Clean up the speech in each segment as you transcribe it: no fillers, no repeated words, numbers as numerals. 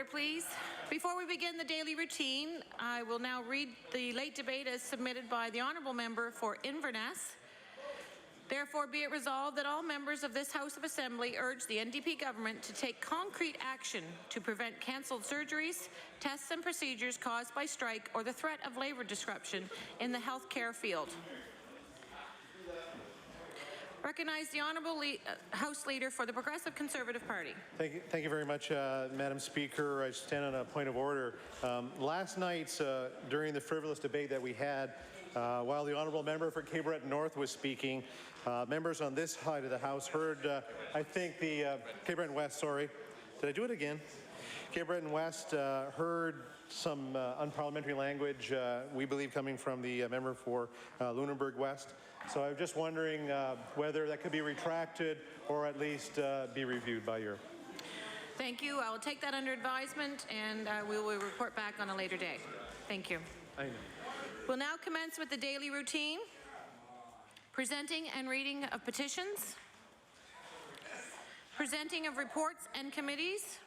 please. Before we begin the daily routine, I will now read the late debate as submitted by the honourable member for Inverness. Therefore, be it resolved that all members of this House of Assembly urge the NDP government to take concrete action to prevent cancelled surgeries, tests and procedures caused by strike or the threat of labour disruption in the healthcare field. Recognize the Honourable House Leader for the Progressive Conservative Party. Thank you very much, Madam Speaker. I stand on a point of order. Last night, during the frivolous debate that we had, while the Honourable Member for Cape Breton North was speaking, members on this side of the House heard, I think the Cape Breton West, sorry. Did I do it again? Cape Breton West heard some unparliamentary language, we believe, coming from the member for Lunenburg West. So I'm just wondering whether that could be retracted or at least be reviewed by your... Thank you. I will take that under advisement and we will report back on a later day. Thank you. I know. We'll now commence with the daily routine. Presenting and reading of petitions. Presenting of reports and committees.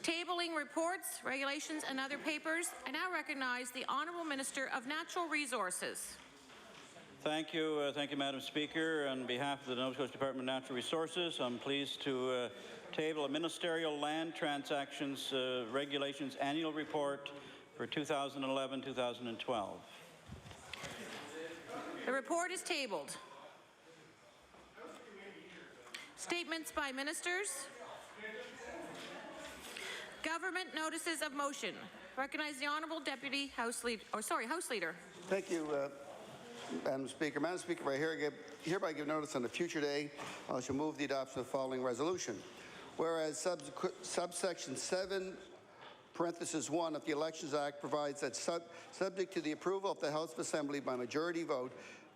Tabling reports, regulations and other papers. I now recognize the Honourable Minister of Natural Resources. Thank you, Madam Speaker. On behalf of the Nova Scotia Department of Natural Resources, I'm pleased to table a Ministerial Land Transactions Regulations Annual Report for 2011-2012. The report is tabled. Statements by ministers. Government notices of motion. Recognize the Honourable Deputy House Leader. House Leader. Thank you, Madam Speaker. Madam Speaker, I hereby give notice on a future day. I shall move the adoption of the following resolution. Whereas subsection 7, parenthesis 1 of the Elections Act provides that subject to the approval of the House of Assembly by majority vote,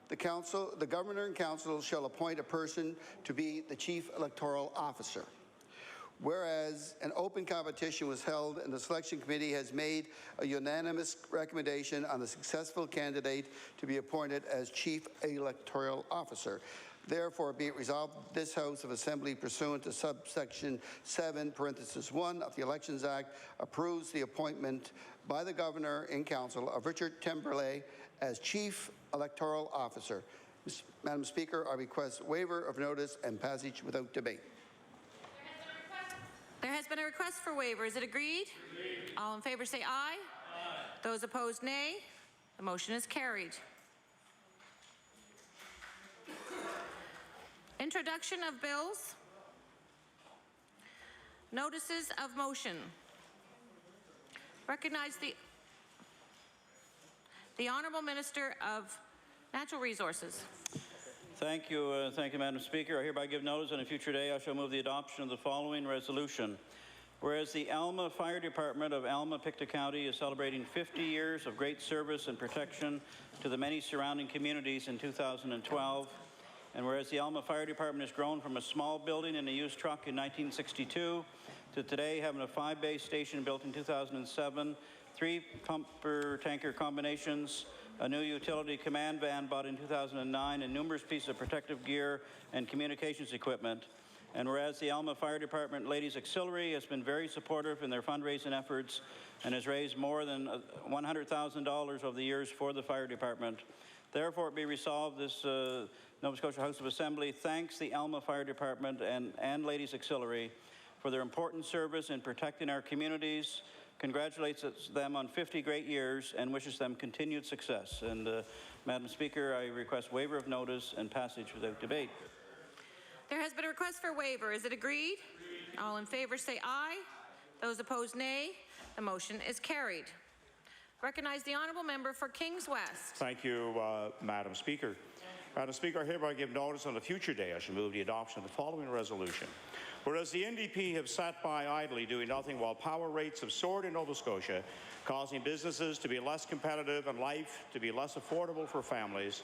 the Governor and Council shall appoint a person to be the Chief Electoral Officer. Whereas an open competition was held and the Selection Committee has made a unanimous recommendation on the successful candidate to be appointed as Chief Electoral Officer. Therefore, be it resolved, this House of Assembly, pursuant to subsection 7, parenthesis 1 of the Elections Act, approves the appointment by the Governor and Council of Richard Temperley as Chief Electoral Officer. Madam Speaker, I request waiver of notice and passage without debate. There has been a request for waiver. Is it agreed? Agreed. All in favour say aye. Aye. Those opposed, nay. The motion is carried. Introduction of bills. Notices of motion. Recognize the Honourable Minister of Natural Resources. Thank you, Madam Speaker. I hereby give notice on a future day I shall move the adoption of the following resolution. Whereas the Alma Fire Department of Alma-Pictou County is celebrating 50 years of great service and protection to the many surrounding communities in 2012, and whereas the Alma Fire Department has grown from a small building and a used truck in 1962 to today having a 5-bay station built in 2007, 3 pumper tanker combinations, a new utility command van bought in 2009, and numerous pieces of protective gear and communications equipment. And whereas the Alma Fire Department Ladies Auxiliary has been very supportive in their fundraising efforts and has raised more than $100,000 over the years for the fire department. Therefore, it be resolved, this Nova Scotia House of Assembly thanks the Alma Fire Department and Ladies Auxiliary for their important service in protecting our communities, congratulates them on 50 great years and wishes them continued success. And Madam Speaker, I request waiver of notice and passage without debate. There has been a request for waiver. Is it agreed? Agreed. All in favour say aye. Those opposed nay. The motion is carried. Recognize the Honourable Member for Kings West. Thank you, Madam Speaker. Madam Speaker, I hereby give notice on a future day I shall move the adoption of the following resolution. Whereas the NDP have sat by idly doing nothing while power rates have soared in Nova Scotia, causing businesses to be less competitive and life to be less affordable for families.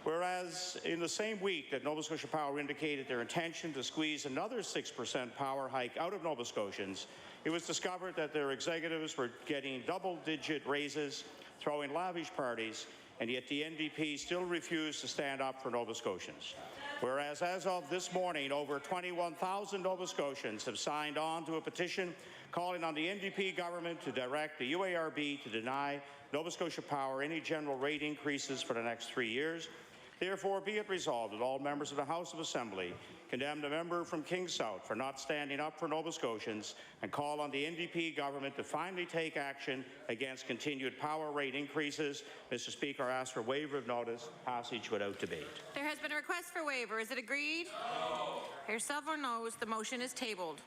Whereas in the same week that Nova Scotia Power indicated their intention to squeeze another 6% power hike out of Nova Scotians, it was discovered that their executives were getting double-digit raises, throwing lavish parties, and yet the NDP still refused to stand up for Nova Scotians. Whereas as of this morning, over 21,000 Nova Scotians have signed on to a petition calling on the NDP government to direct the UARB to deny Nova Scotia Power any general rate increases for the next 3 years. Therefore, be it resolved that all members of the House of Assembly condemn the member from King South for not standing up for Nova Scotians and call on the NDP government to finally take action against continued power rate increases. Mr. Speaker, I ask for waiver of notice, passage without debate. There has been a request for waiver. Is it agreed? No. Hear several noes. The motion is tabled.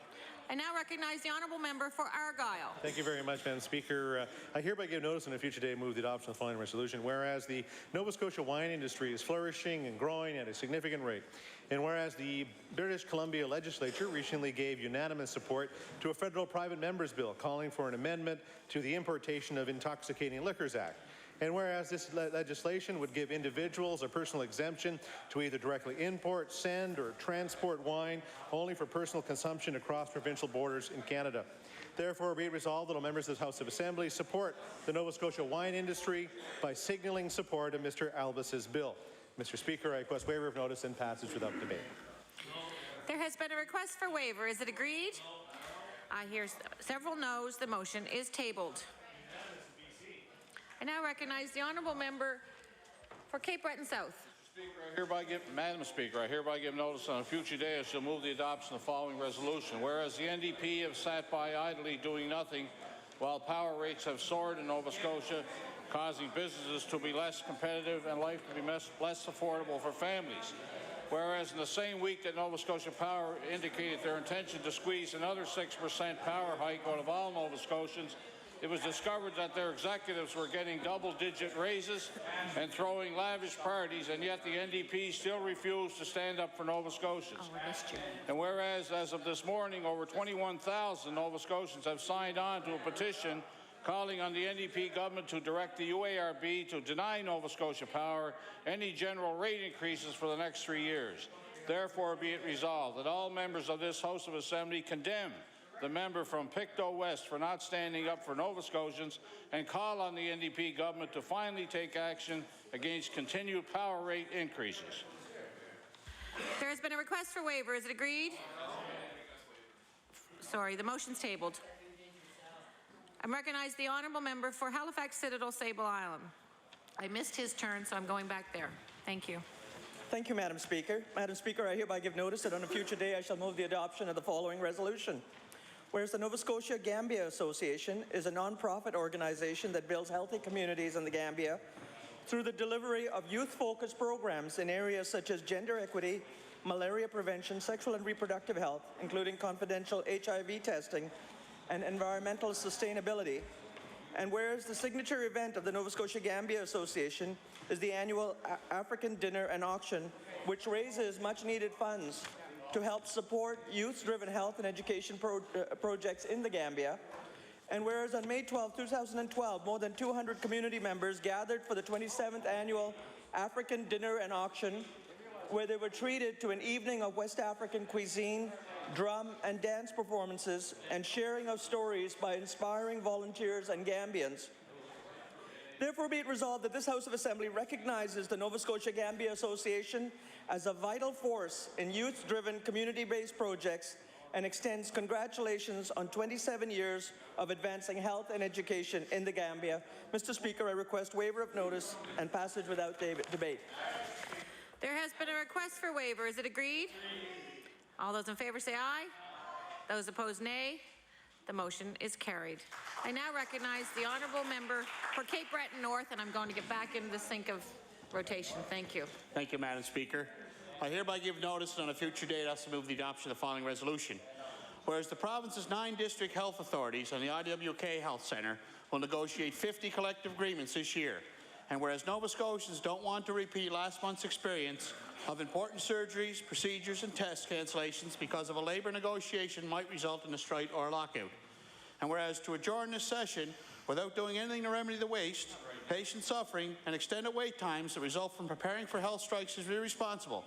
I now recognize the honourable member for Argyle. Thank you very much, Madam Speaker. I hereby give notice on a future day move the adoption of the following resolution. Whereas the Nova Scotia wine industry is flourishing and growing at a significant rate, and whereas the British Columbia legislature recently gave unanimous support to a federal private members bill calling for an amendment to the Importation of Intoxicating Liquors Act, and whereas this legislation would give individuals a personal exemption to either directly import, send, or transport wine only for personal consumption across provincial borders in Canada. Therefore, be it resolved that all members of the House of Assembly support the Nova Scotia wine industry by signaling support of Mr. Albus's bill. Mr. Speaker, I request waiver of notice and passage without debate. There has been a request for waiver. Is it agreed? I hear several noes. The motion is tabled. I now recognize the honourable member for Cape Breton South. Madam Speaker, I hereby give notice on a future day I shall move the adoption of the following resolution. Whereas the NDP have sat by idly doing nothing while power rates have soared in Nova Scotia, causing businesses to be less competitive and life to be less affordable for families. Whereas in the same week that Nova Scotia Power indicated their intention to squeeze another 6% power hike out of all Nova Scotians, it was discovered that their executives were getting double-digit raises and throwing lavish parties, and yet the NDP still refused to stand up for Nova Scotians. Oh, I missed you. And whereas, as of this morning, over 21,000 Nova Scotians have signed on to a petition calling on the NDP government to direct the UARB to deny Nova Scotia Power any general rate increases for the next 3 years. Therefore, be it resolved that all members of this House of Assembly condemn the member from Pictou West for not standing up for Nova Scotians and call on the NDP government to finally take action against continued power rate increases. There has been a request for waiver. Is it agreed? Sorry, the motion's tabled. I recognize the honourable member for Halifax Citadel Sable Island. I missed his turn, so I'm going back there. Thank you. Thank you, Madam Speaker. Madam Speaker, I hereby give notice that on a future day I shall move the adoption of the following resolution. Whereas the Nova Scotia Gambia Association is a non-profit organization that builds healthy communities in the Gambia through the delivery of youth-focused programs in areas such as gender equity, malaria prevention, sexual and reproductive health, including confidential HIV testing, and environmental sustainability. And whereas the signature event of the Nova Scotia Gambia Association is the annual African Dinner and Auction, which raises much-needed funds to help support youth-driven health and education projects in the Gambia. And whereas on May 12, 2012, more than 200 community members gathered for the 27th annual African Dinner and Auction, where they were treated to an evening of West African cuisine, drum and dance performances, and sharing of stories by inspiring volunteers and Gambians. Therefore, be it resolved that this House of Assembly recognizes the Nova Scotia Gambia Association as a vital force in youth-driven, community-based projects and extends congratulations on 27 years of advancing health and education in the Gambia. Mr. Speaker, I request waiver of notice and passage without debate. There has been a request for waiver. Is it agreed? All those in favour say aye. Those opposed, nay. The motion is carried. I now recognize the honourable member for Cape Breton North, and I'm going to get back into the sync of rotation. Thank you. Thank you, Madam Speaker. I hereby give notice on a future date I also move the adoption of the following resolution. Whereas the province's 9 district health authorities and the IWK Health Centre will negotiate 50 collective agreements this year, and whereas Nova Scotians don't want to repeat last month's experience of important surgeries, procedures and test cancellations because of a labour negotiation might result in a strike or a lockout. And whereas to adjourn this session without doing anything to remedy the waste, patient suffering and extended wait times that result from preparing for health strikes is irresponsible.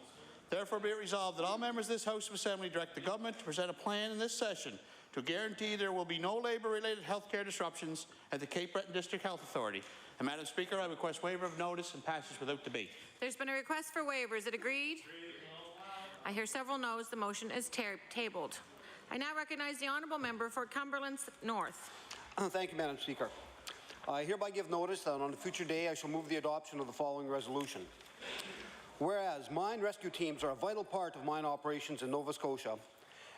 Therefore, be it resolved that all members of this House of Assembly direct the government to present a plan in this session to guarantee there will be no labour-related healthcare disruptions at the Cape Breton District Health Authority. And Madam Speaker, I request waiver of notice and passage without debate. There's been a request for waiver. Is it agreed? I hear several noes. The motion is tabled. I now recognize the honourable member for Cumberland North. Thank you, Madam Speaker. I hereby give notice that on a future day I shall move the adoption of the following resolution. Whereas mine rescue teams are a vital part of mine operations in Nova Scotia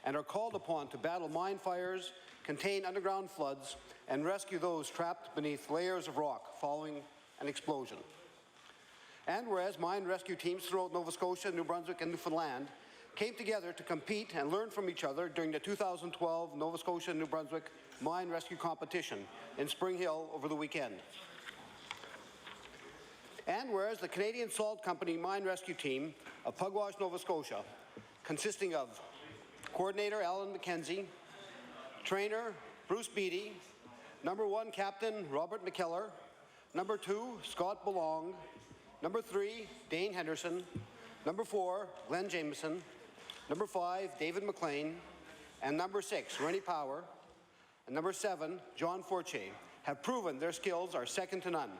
and are called upon to battle mine fires, contain underground floods, and rescue those trapped beneath layers of rock following an explosion. And whereas mine rescue teams throughout Nova Scotia, New Brunswick, and Newfoundland came together to compete and learn from each other during the 2012 Nova Scotia New Brunswick Mine Rescue Competition in Spring Hill over the weekend. And whereas the Canadian Salt Company Mine Rescue Team of Pugwash, Nova Scotia, consisting of Coordinator Alan McKenzie, Trainer Bruce Beattie, Number 1 Captain Robert McKellar, Number 2 Scott Belong, Number 3 Dane Henderson, Number 4 Glenn Jameson, Number 5 David McLean, and Number 6 Rennie Power, and Number 7 John Forche have proven their skills are second to none.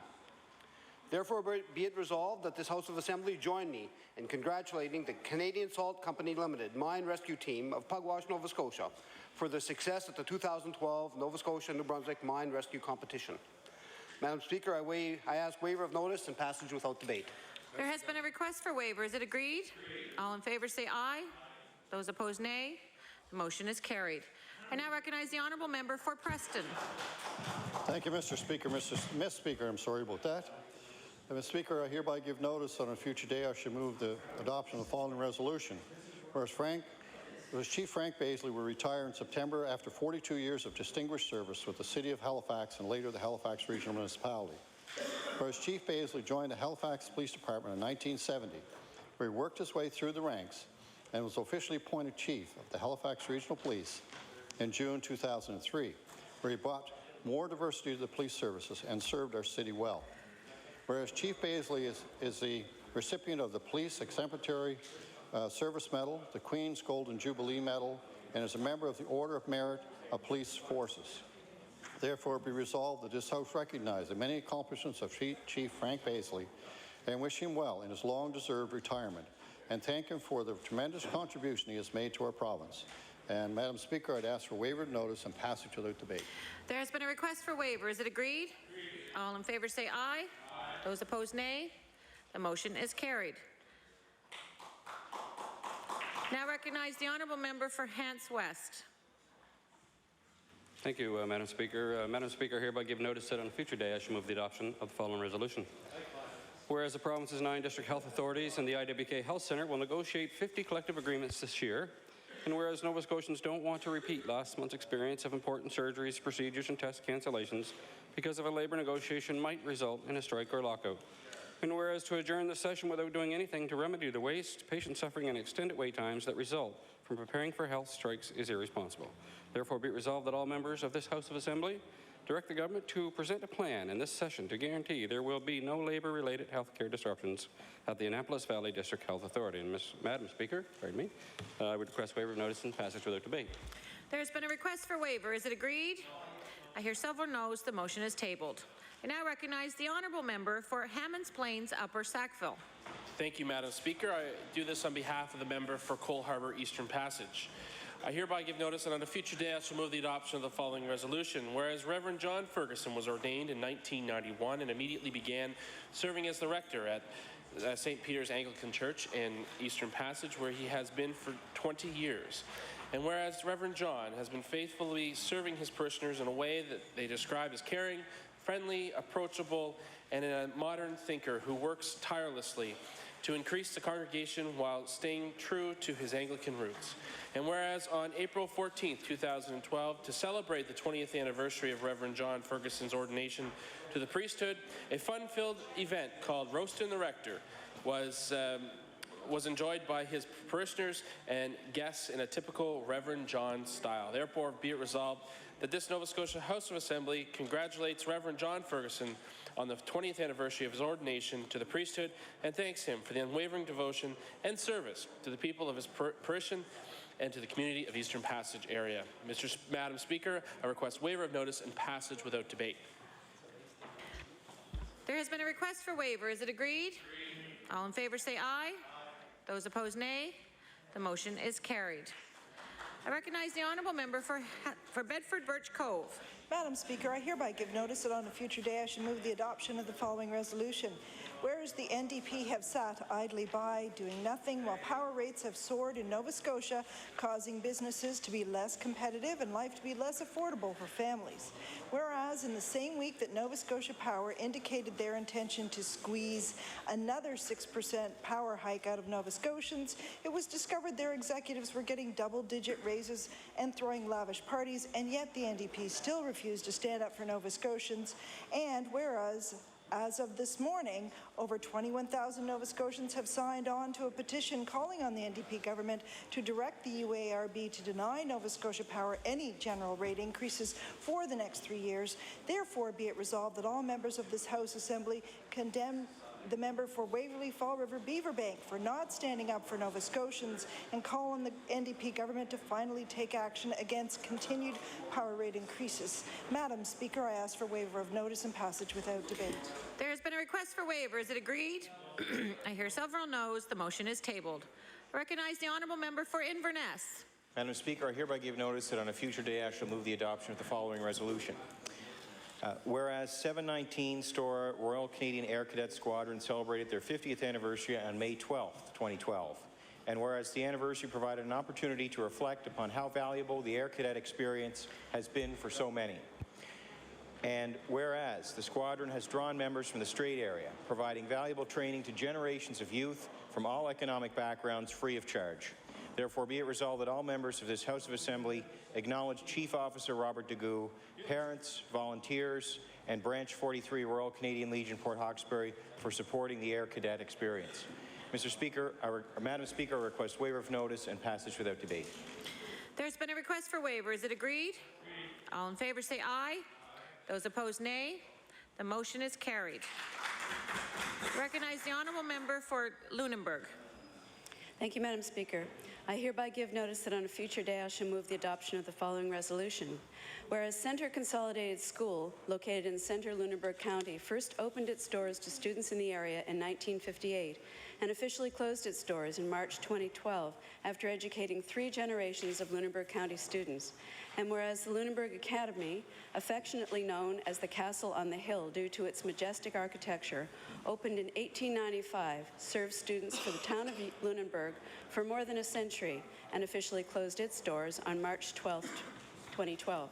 Therefore, be it resolved that this House of Assembly join me in congratulating the Canadian Salt Company Limited Mine Rescue Team of Pugwash, Nova Scotia for their success at the 2012 Nova Scotia New Brunswick Mine Rescue Competition. Madam Speaker, I ask waiver of notice and passage without debate. There has been a request for waiver. Is it agreed? All in favour say aye. Those opposed nay. The motion is carried. I now recognize the honourable member for Preston. Thank you, Mr. Speaker. Miss Speaker, I'm sorry about that. Mr. Speaker, I hereby give notice on a future day I shall move the adoption of the following resolution. Whereas Chief Frank Baisley will retire in September after 42 years of distinguished service with the City of Halifax and later the Halifax Regional Municipality. Whereas Chief Baisley joined the Halifax Police Department in 1970, where he worked his way through the ranks and was officially appointed Chief of the Halifax Regional Police in June 2003, where he brought more diversity to the police services and served our city well. Whereas Chief Baisley is the recipient of the Police Exemplary Service Medal, the Queen's Golden Jubilee Medal, and is a member of the Order of Merit of Police Forces. Therefore, be resolved that this House recognize the many accomplishments of Chief Frank Baisley and wish him well in his long-deserved retirement and thank him for the tremendous contribution he has made to our province. And, Madam Speaker, I'd ask for waiver of notice and passage without debate. There has been a request for waiver. Is it agreed? All in favour say aye. Those opposed nay. The motion is carried. Now recognize the honourable member for Hants West. Thank you, Madam Speaker. Madam Speaker, I hereby give notice that on a future day I shall move the adoption of the following resolution. Whereas the province's 9 district health authorities and the IWK Health Centre will negotiate 50 collective agreements this year, and whereas Nova Scotians don't want to repeat last month's experience of important surgeries, procedures, and test cancellations because of a labour negotiation might result in a strike or lockout. And whereas to adjourn the session without doing anything to remedy the waste, patient suffering, and extended wait times that result from preparing for health strikes is irresponsible. Therefore, be it resolved that all members of this House of Assembly direct the government to present a plan in this session to guarantee there will be no labour-related health care disruptions at the Annapolis Valley District Health Authority. And Madam Speaker, I would request waiver of notice and passage without debate. There has been a request for waiver. Is it agreed? I hear several noes. The motion is tabled. I now recognize the honourable member for Hammonds Plains, Upper Sackville. Thank you, Madam Speaker. I do this on behalf of the member for Cole Harbour Eastern Passage. I hereby give notice that on a future day I shall move the adoption of the following resolution. Whereas Reverend John Ferguson was ordained in 1991 and immediately began serving as the rector at St. Peter's Anglican Church in Eastern Passage, where he has been for 20 years. And whereas Reverend John has been faithfully serving his parishioners in a way that they describe as caring, friendly, approachable, and a modern thinker who works tirelessly to increase the congregation while staying true to his Anglican roots. And whereas on April 14th, 2012, to celebrate the 20th anniversary of Reverend John Ferguson's ordination to the priesthood, a fun-filled event called Roastin' the Rector was enjoyed by his parishioners and guests in a typical Reverend John style. Therefore, be it resolved that this Nova Scotia House of Assembly congratulates Reverend John Ferguson on the 20th anniversary of his ordination to the priesthood and thanks him for the unwavering devotion and service to the people of his parishioner and to the community of Eastern Passage area. Madam Speaker, I request waiver of notice and passage without debate. There has been a request for waiver. Is it agreed? All in favour say aye. Those opposed nay. The motion is carried. I recognize the honourable member for Bedford Birch Cove. Madam Speaker, I hereby give notice that on a future day I shall move the adoption of the following resolution. Whereas the NDP have sat idly by, doing nothing, while power rates have soared in Nova Scotia, causing businesses to be less competitive and life to be less affordable for families. Whereas in the same week that Nova Scotia Power indicated their intention to squeeze another 6% power hike out of Nova Scotians, it was discovered their executives were getting double-digit raises and throwing lavish parties, and yet the NDP still refused to stand up for Nova Scotians. And whereas as of this morning, over 21,000 Nova Scotians have signed on to a petition calling on the NDP government to direct the UARB to deny Nova Scotia Power any general rate increases for the next 3 years. Therefore, be it resolved that all members of this House Assembly condemn the member for Waverley Fall River Beaverbank for not standing up for Nova Scotians and call on the NDP government to finally take action against continued power rate increases. Madam Speaker, I ask for waiver of notice and passage without debate. There has been a request for waiver. Is it agreed? I hear several noes. The motion is tabled. I recognize the honourable member for Inverness. Madam Speaker, I hereby give notice that on a future day I shall move the adoption of the following resolution. Whereas 719 Store Royal Canadian Air Cadet Squadron celebrated their 50th anniversary on May 12, 2012. And whereas the anniversary provided an opportunity to reflect upon how valuable the Air Cadet experience has been for so many. And whereas the squadron has drawn members from the Strait area, providing valuable training to generations of youth from all economic backgrounds free of charge. Therefore, be it resolved that all members of this House of Assembly acknowledge Chief Officer Robert Degout, parents, volunteers, and Branch 43 Royal Canadian Legion Port Hawkesbury for supporting the Air Cadet experience. Mr. Speaker, Madam Speaker, I request waiver of notice and passage without debate. There's been a request for waiver. Is it agreed? All in favour say aye. Those opposed, nay. The motion is carried. I recognize the honourable member for Lunenburg. Thank you, Madam Speaker. I hereby give notice that on a future day I shall move the adoption of the following resolution. Whereas Centre Consolidated School, located in Centre Lunenburg County, first opened its doors to students in the area in 1958 and officially closed its doors in March 2012 after educating 3 generations of Lunenburg County students. And whereas the Lunenburg Academy, affectionately known as the Castle on the Hill due to its majestic architecture, opened in 1895, served students for the town of Lunenburg for more than a century and officially closed its doors on March 12, 2012.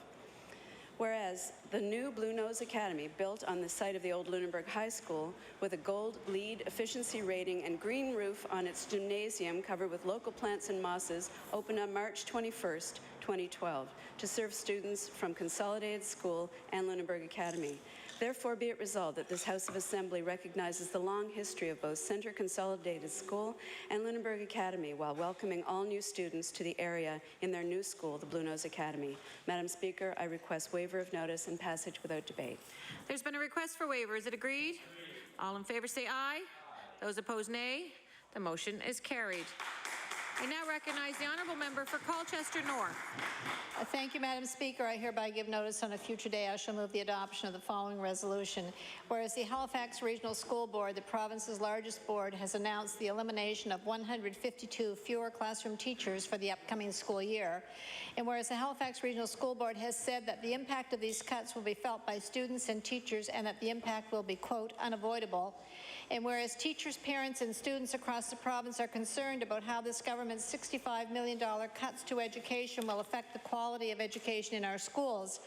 Whereas the new Blue Nose Academy, built on the site of the old Lunenburg High School with a gold LEED efficiency rating and green roof on its gymnasium covered with local plants and mosses, opened on March 21st, 2012, to serve students from Consolidated School and Lunenburg Academy. Therefore, be it resolved that this House of Assembly recognizes the long history of both Centre Consolidated School and Lunenburg Academy while welcoming all new students to the area in their new school, the Blue Nose Academy. Madam Speaker, I request waiver of notice and passage without debate. There's been a request for waiver. Is it agreed? All in favour say aye. Those opposed, nay. The motion is carried. I now recognize the honourable member for Colchester North. Thank you, Madam Speaker. I hereby give notice on a future day I shall move the adoption of the following resolution. Whereas the Halifax Regional School Board, the province's largest board, has announced the elimination of 152 fewer classroom teachers for the upcoming school year. And whereas the Halifax Regional School Board has said that the impact of these cuts will be felt by students and teachers and that the impact will be, quote, unavoidable. And whereas teachers, parents, and students across the province are concerned about how this government's $65 million cuts to education will affect the quality of education in our schools,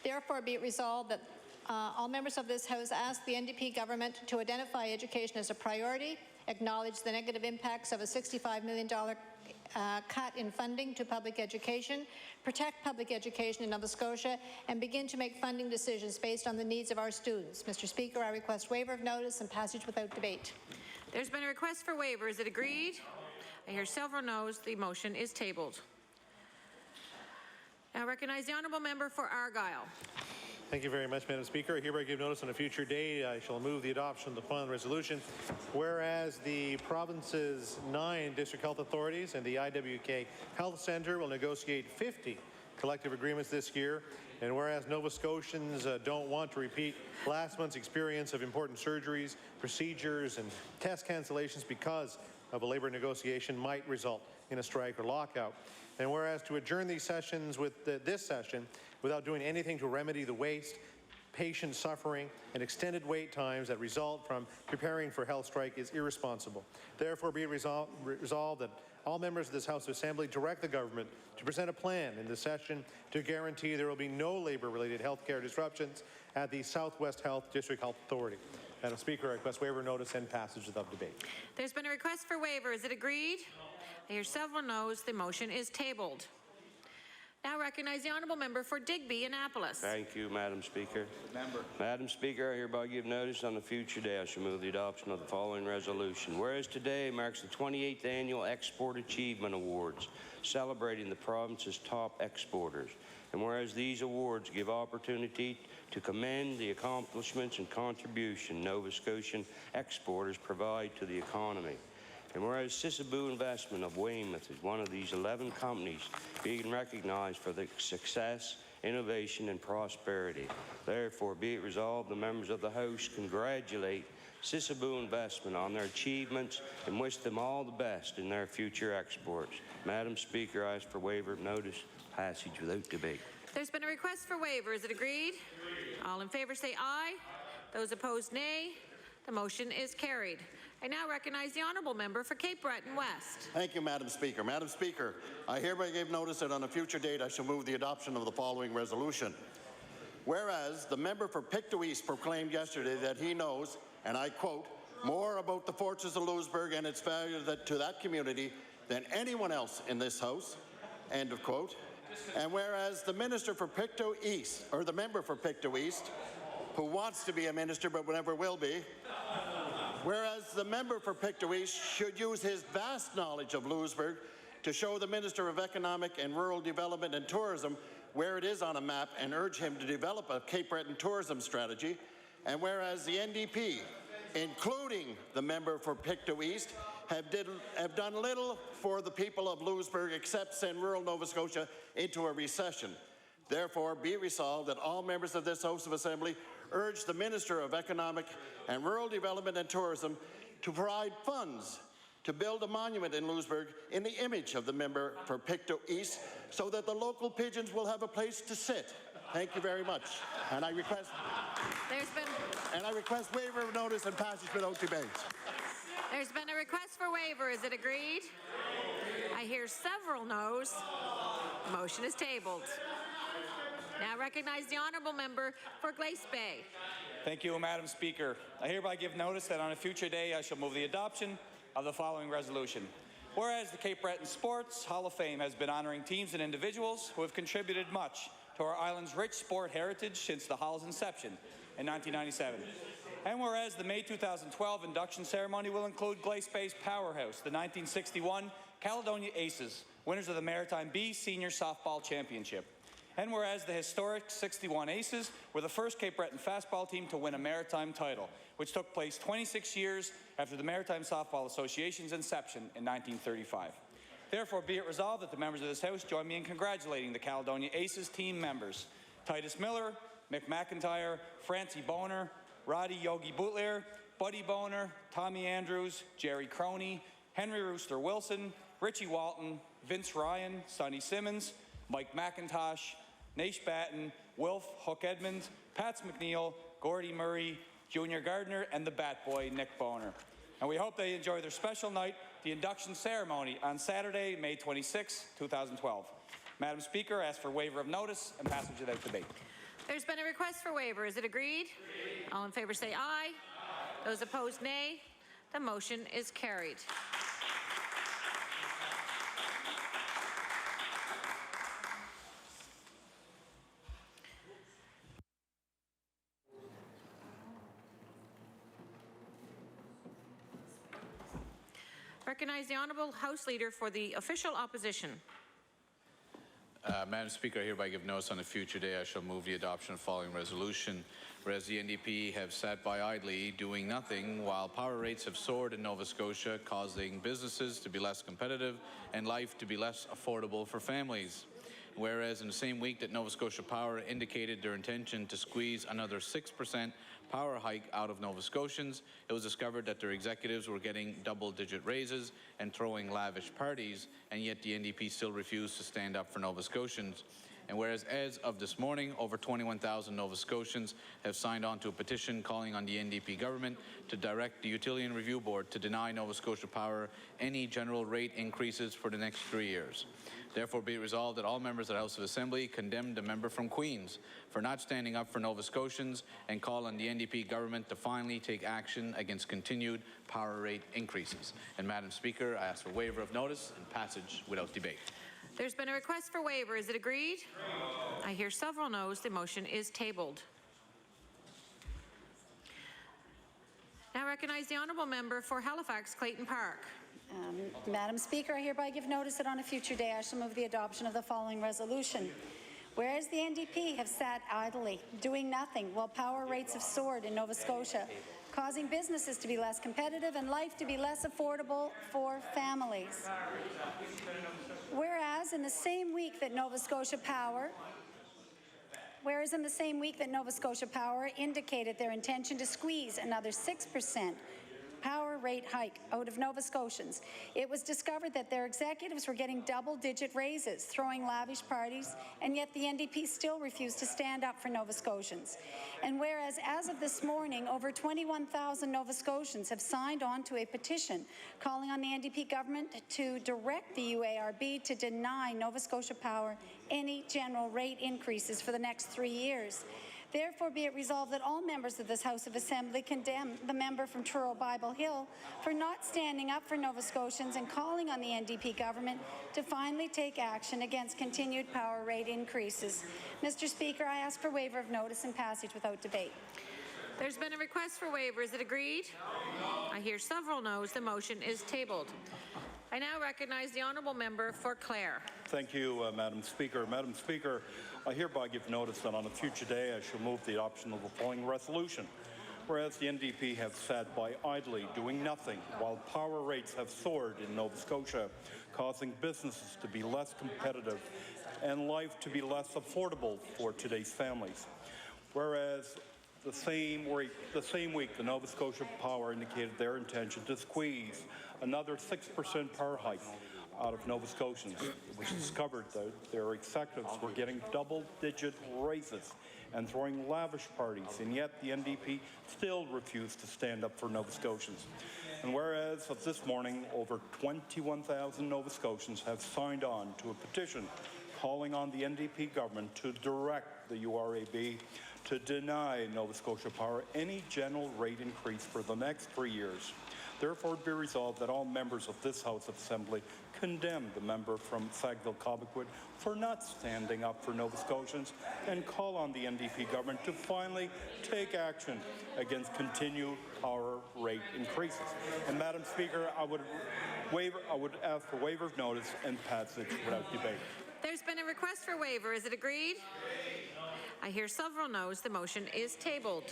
therefore be it resolved that all members of this House ask the NDP government to identify education as a priority, acknowledge the negative impacts of a $65 million cut in funding to public education, protect public education in Nova Scotia, and begin to make funding decisions based on the needs of our students. Mr. Speaker, I request waiver of notice and passage without debate. There's been a request for waiver. Is it agreed? I hear several noes. The motion is tabled. Now recognize the honourable member for Argyll. Thank you very much, Madam Speaker. I hereby give notice on a future day I shall move the adoption of the following resolution. Whereas the province's 9 district health authorities and the IWK Health Centre will negotiate 50 collective agreements this year, and whereas Nova Scotians don't want to repeat last month's experience of important surgeries, procedures, and test cancellations because of a labour negotiation might result in a strike or lockout. And whereas to adjourn these sessions with this session without doing anything to remedy the waste, patient suffering, and extended wait times that result from preparing for health strike is irresponsible. Therefore, be it resolved that all members of this House of Assembly direct the government to present a plan in this session to guarantee there will be no labour-related health care disruptions at the Southwest Health District Health Authority. Madam Speaker, I request waiver notice and passage without debate. There's been a request for waiver. Is it agreed? I hear several noes. The motion is tabled. Now recognize the honourable member for Digby, Annapolis. Thank you, Madam Speaker. Madam Speaker, I hereby give notice on the future day I shall move the adoption of the following resolution. Whereas today marks the 28th Annual Export Achievement Awards, celebrating the province's top exporters. And whereas these awards give opportunity to commend the accomplishments and contribution Nova Scotian exporters provide to the economy. And whereas Sisaboo Investment of Weymouth is one of these 11 companies being recognized for their success, innovation, and prosperity. Therefore, be it resolved, the members of the House congratulate Sisaboo Investment on their achievements and wish them all the best in their future exports. Madam Speaker, I ask for waiver of notice, passage without debate. There's been a request for waiver. Is it agreed? All in favour say aye. Those opposed, nay. The motion is carried. I now recognize the honourable member for Cape Breton West. Thank you, Madam Speaker. Madam Speaker, I hereby give notice that on a future date I shall move the adoption of the following resolution. Whereas the member for Pictou East proclaimed yesterday that he knows, and I quote, more about the fortress of Louisbourg and its value to that community than anyone else in this House, end of quote. And whereas the minister for Pictou East, or the member for Pictou East, who wants to be a minister but never will be, whereas the member for Pictou East should use his vast knowledge of Louisbourg to show the Minister of Economic and Rural Development and Tourism where it is on a map and urge him to develop a Cape Breton tourism strategy. And whereas the NDP, including the member for Pictou East, have done little for the people of Louisbourg except send rural Nova Scotia into a recession. Therefore, be resolved that all members of this House of Assembly urge the Minister of Economic and Rural Development and Tourism to provide funds to build a monument in Louisbourg in the image of the member for Pictou East so that the local pigeons will have a place to sit. Thank you very much. And I request waiver of notice and passage without debate. There's been a request for waiver. Is it agreed? I hear several noes. The motion is tabled. Now recognize the honourable member for Glace Bay. Thank you, Madam Speaker. I hereby give notice that on a future day I shall move the adoption of the following resolution. Whereas the Cape Breton Sports Hall of Fame has been honouring teams and individuals who have contributed much to our island's rich sport heritage since the Hall's inception in 1997. And whereas the May 2012 induction ceremony will include Glace Bay's powerhouse, the 1961 Caledonia Aces, winners of the Maritime B Senior Softball Championship. And whereas the historic 61 Aces were the first Cape Breton fastball team to win a maritime title, which took place 26 years after the Maritime Softball Association's inception in 1935. Therefore, be it resolved that the members of this House join me in congratulating the Caledonia Aces team members, Titus Miller, Mick McIntyre, Francie Boner, Roddy Yogi Bootlier, Buddy Boner, Tommy Andrews, Jerry Croney, Henry Rooster Wilson, Richie Walton, Vince Ryan, Sonny Simmons, Mike McIntosh, Nash Batten, Wilf Hook Edmonds, Pats McNeil, Gordy Murray, Junior Gardner, and the Bat Boy, Nick Boner. And we hope they enjoy their special night, the induction ceremony, on Saturday, May 26, 2012. Madam Speaker, I ask for waiver of notice and passage without debate. There's been a request for waiver. Is it agreed? All in favour say aye. Those opposed, nay. The motion is carried. Recognize the Honourable House Leader for the official opposition. Madam Speaker, I hereby give notice on a future day I shall move the adoption of the following resolution. Whereas the NDP have sat by idly doing nothing while power rates have soared in Nova Scotia, causing businesses to be less competitive and life to be less affordable for families. Whereas in the same week that Nova Scotia Power indicated their intention to squeeze another 6% power hike out of Nova Scotians, it was discovered that their executives were getting double-digit raises and throwing lavish parties, and yet the NDP still refused to stand up for Nova Scotians. And whereas as of this morning, over 21,000 Nova Scotians have signed on to a petition calling on the NDP government to direct the Utility and Review Board to deny Nova Scotia Power any general rate increases for the next 3 years. Therefore, be it resolved that all members of the House of Assembly condemn the member from Queens for not standing up for Nova Scotians and call on the NDP government to finally take action against continued power rate increases. And Madam Speaker, I ask for waiver of notice and passage without debate. There's been a request for waiver. Is it agreed? I hear several noes. The motion is tabled. Now recognize the honourable member for Halifax Clayton Park. Madam Speaker, I hereby give notice that on a future day I shall move the adoption of the following resolution. Whereas the NDP have sat idly, doing nothing, while power rates have soared in Nova Scotia, causing businesses to be less competitive and life to be less affordable for families. Whereas in the same week that Nova Scotia Power indicated their intention to squeeze another 6% power rate hike out of Nova Scotians, it was discovered that their executives were getting double-digit raises, throwing lavish parties, and yet the NDP still refused to stand up for Nova Scotians. And whereas as of this morning, over 21,000 Nova Scotians have signed on to a petition calling on the NDP government to direct the UARB to deny Nova Scotia Power any general rate increases for the next 3 years. Therefore, be it resolved that all members of this House of Assembly condemn the member from Truro Bible Hill for not standing up for Nova Scotians and calling on the NDP government to finally take action against continued power rate increases. Mr. Speaker, I ask for waiver of notice and passage without debate. There's been a request for waiver. Is it agreed? I hear several noes. The motion is tabled. I now recognize the honourable member for Clare. Thank you, Madam Speaker. Madam Speaker, I hereby give notice that on a future day I shall move the adoption of the following resolution. Whereas the NDP have sat by idly doing nothing while power rates have soared in Nova Scotia, causing businesses to be less competitive and life to be less affordable for today's families. Whereas the same week the Nova Scotia Power indicated their intention to squeeze another 6% power hike out of Nova Scotians, which discovered that their executives were getting double-digit raises and throwing lavish parties, and yet the NDP still refused to stand up for Nova Scotians. And whereas of this morning, over 21,000 Nova Scotians have signed on to a petition calling on the NDP government to direct the URAB to deny Nova Scotia Power any general rate increase for the next 3 years. Therefore, be resolved that all members of this House of Assembly condemn the member from Sackville-Cobequid for not standing up for Nova Scotians and call on the NDP government to finally take action against continued power rate increases. And Madam Speaker, I would ask for waiver of notice and passage without debate. There's been a request for waiver. Is it agreed? I hear several noes. The motion is tabled.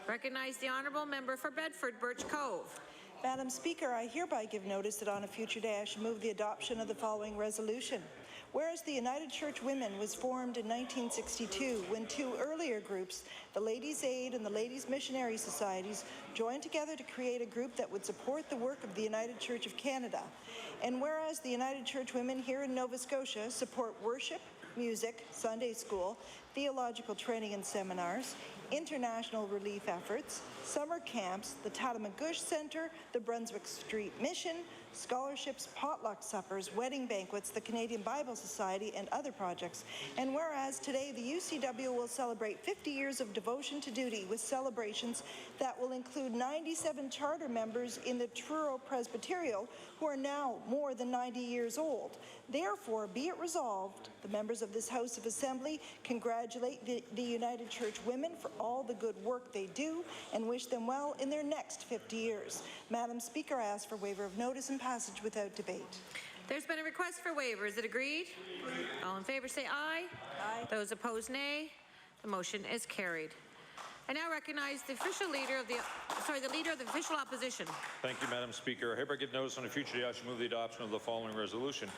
Recognize the honourable member for Bedford, Birch Cove. Madam Speaker, I hereby give notice that on a future day I shall move the adoption of the following resolution. Whereas the United Church Women was formed in 1962 when two earlier groups, the Ladies' Aid and the Ladies' Missionary Societies, joined together to create a group that would support the work of the United Church of Canada. And whereas the United Church Women here in Nova Scotia support worship, music, Sunday school, theological training and seminars, international relief efforts, summer camps, the Tatamagouche Centre, the Brunswick Street Mission, scholarships, potluck suppers, wedding banquets, the Canadian Bible Society, and other projects. And whereas today the UCW will celebrate 50 years of devotion to duty with celebrations that will include 97 charter members in the Truro Presbyterial who are now more than 90 years old. Therefore, be it resolved, the members of this House of Assembly congratulate the United Church Women for all the good work they do and wish them well in their next 50 years. Madam Speaker, I ask for waiver of notice and passage without debate. There's been a request for waiver. Is it agreed? All in favour say aye. Aye. Those opposed, nay. The motion is carried. I now recognize the leader of the official opposition. Thank you, Madam Speaker. I hereby give notice on a future day I shall move the adoption of the following resolution.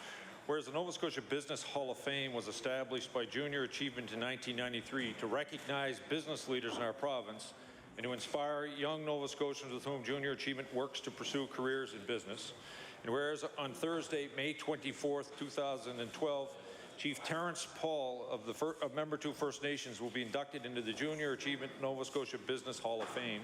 Whereas the Nova Scotia Business Hall of Fame was established by Junior Achievement in 1993 to recognize business leaders in our province and to inspire young Nova Scotians with whom Junior Achievement works to pursue careers in business. And whereas on Thursday, May 24th, 2012, Chief Terrence Paul of Member 2 First Nations will be inducted into the Junior Achievement Nova Scotia Business Hall of Fame.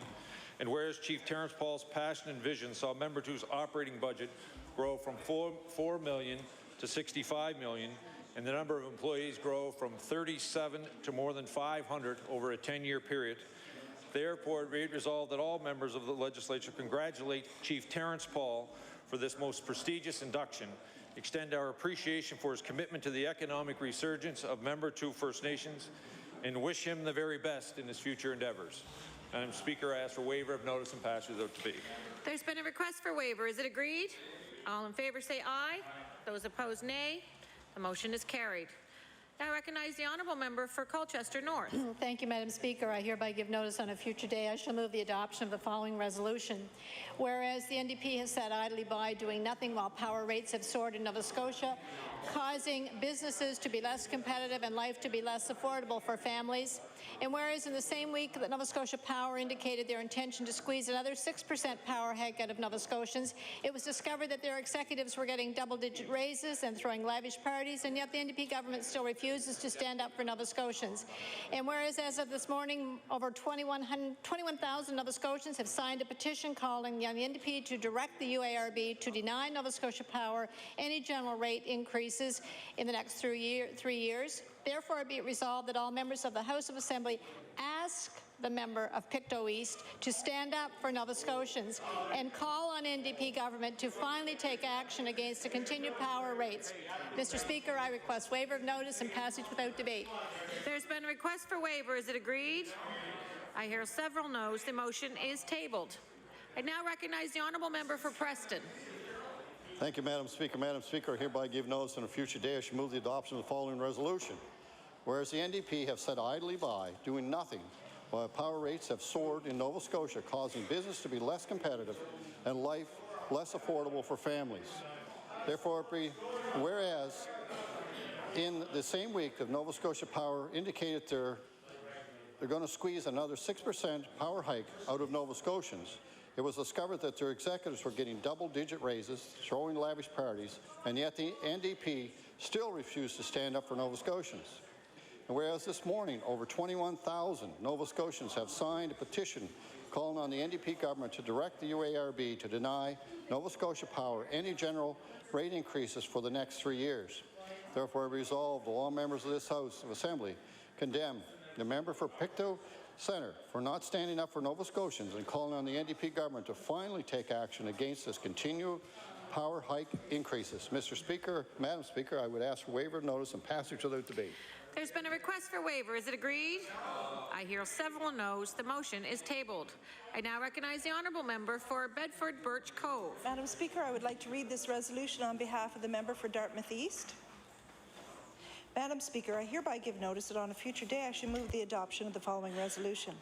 And whereas Chief Terrence Paul's passion and vision saw Member 2's operating budget grow from $4 million to $65 million, and the number of employees grow from 37 to more than 500 over a 10-year period, therefore be it resolved that all members of the legislature congratulate Chief Terrence Paul for this most prestigious induction, extend our appreciation for his commitment to the economic resurgence of Member 2 First Nations, and wish him the very best in his future endeavours. Madam Speaker, I ask for waiver of notice and pass without debate. There's been a request for waiver. Is it agreed? All in favour say aye. Those opposed, nay. The motion is carried. Now I recognize the honourable member for Colchester North. Thank you, Madam Speaker. I hereby give notice on a future day. I shall move the adoption of the following resolution. Whereas the NDP has sat idly by doing nothing while power rates have soared in Nova Scotia, causing businesses to be less competitive and life to be less affordable for families. And whereas in the same week that Nova Scotia Power indicated their intention to squeeze another 6% power hike out of Nova Scotians, it was discovered that their executives were getting double-digit raises and throwing lavish parties, and yet the NDP government still refuses to stand up for Nova Scotians. And whereas as of this morning, over 21,000 Nova Scotians have signed a petition calling on the NDP to direct the UARB to deny Nova Scotia Power any general rate increases in the next 3 years, therefore be it resolved that all members of the House of Assembly ask the member of Pictou East to stand up for Nova Scotians and call on NDP government to finally take action against the continued power rates. Mr. Speaker, I request waiver of notice and passage without debate. There's been a request for waiver. Is it agreed? I hear several noes. The motion is tabled. I now recognize the honourable member for Preston. Thank you, Madam Speaker. Madam Speaker, I hereby give notice on a future day I shall move the adoption of the following resolution. Whereas the NDP have sat idly by, doing nothing, while power rates have soared in Nova Scotia, causing business to be less competitive and life less affordable for families. Therefore, whereas in the same week that Nova Scotia Power indicated they're going to squeeze another 6% power hike out of Nova Scotians, it was discovered that their executives were getting double-digit raises, throwing lavish parties, and yet the NDP still refused to stand up for Nova Scotians. And whereas this morning, over 21,000 Nova Scotians have signed a petition calling on the NDP government to direct the UARB to deny Nova Scotia Power any general rate increases for the next 3 years. Therefore, resolved, all members of this House of Assembly condemn the member for Pictou Centre for not standing up for Nova Scotians and calling on the NDP government to finally take action against this continued power hike increases. Mr. Speaker, Madam Speaker, I would ask for waiver of notice and passage without debate. There's been a request for waiver. Is it agreed? I hear several noes. The motion is tabled. I now recognize the honourable member for Bedford Birch Cove. Madam Speaker, I would like to read this resolution on behalf of the member for Dartmouth East. Madam Speaker, I hereby give notice that on a future day I shall move the adoption of the following resolution.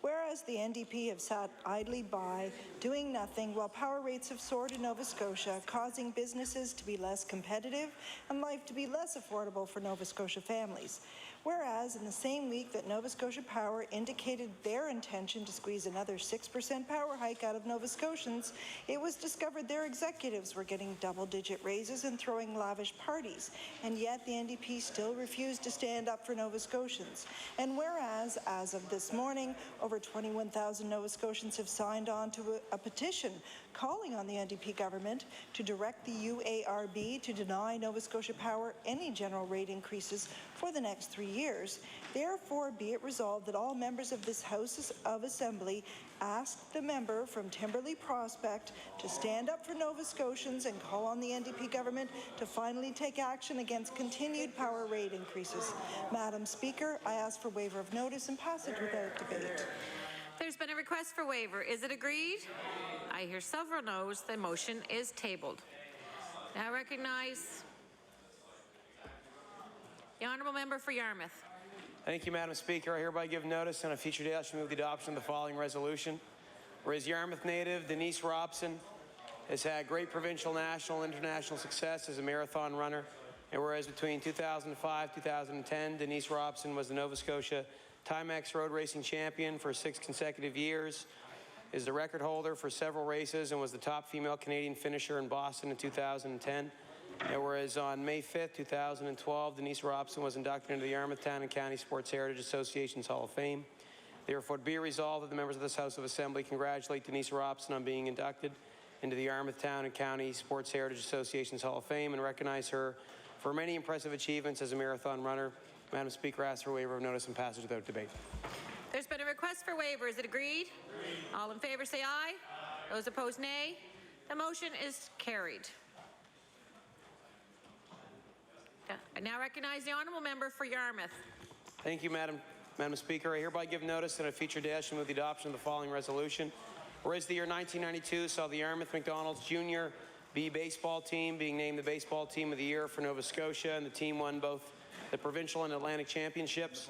Whereas the NDP have sat idly by, doing nothing, while power rates have soared in Nova Scotia, causing businesses to be less competitive and life to be less affordable for Nova Scotia families. Whereas in the same week that Nova Scotia Power indicated their intention to squeeze another 6% power hike out of Nova Scotians, it was discovered their executives were getting double-digit raises and throwing lavish parties, and yet the NDP still refused to stand up for Nova Scotians. And whereas, as of this morning, over 21,000 Nova Scotians have signed on to a petition calling on the NDP government to direct the UARB to deny Nova Scotia Power any general rate increases for the next 3 years. Therefore, be it resolved that all members of this House of Assembly ask the member from Timberley Prospect to stand up for Nova Scotians and call on the NDP government to finally take action against continued power rate increases. Madam Speaker, I ask for waiver of notice and passage without debate. There's been a request for waiver. Is it agreed? I hear several noes. The motion is tabled. Now recognize the honourable member for Yarmouth. Thank you, Madam Speaker. I hereby give notice on a future day I shall move the adoption of the following resolution. Whereas Yarmouth native Denise Robson has had great provincial, national, international success as a marathon runner, And whereas between 2005 2010, Denise Robson was the Nova Scotia Timex Road Racing Champion for 6 consecutive years, is the record holder for several races, and was the top female Canadian finisher in Boston in 2010. And whereas on May 5th, 2012, Denise Robson was inducted into the Yarmouth Town and County Sports Heritage Association's Hall of Fame. Therefore, be resolved that the members of this House of Assembly congratulate Denise Robson on being inducted into the Yarmouth Town and County Sports Heritage Association's Hall of Fame and recognize her for many impressive achievements as a marathon runner. Madam Speaker, I ask for waiver of notice and passage without debate. There's been a request for waiver. Is it agreed? All in favour say aye. Those opposed, nay. The motion is carried. I now recognize the honourable member for Yarmouth. Thank you, Madam Speaker. I hereby give notice that a future day I shall move the adoption of the following resolution. Whereas the year 1992 saw the Yarmouth McDonald's Junior B baseball team being named the Baseball Team of the Year for Nova Scotia, and the team won both the provincial and Atlantic championships.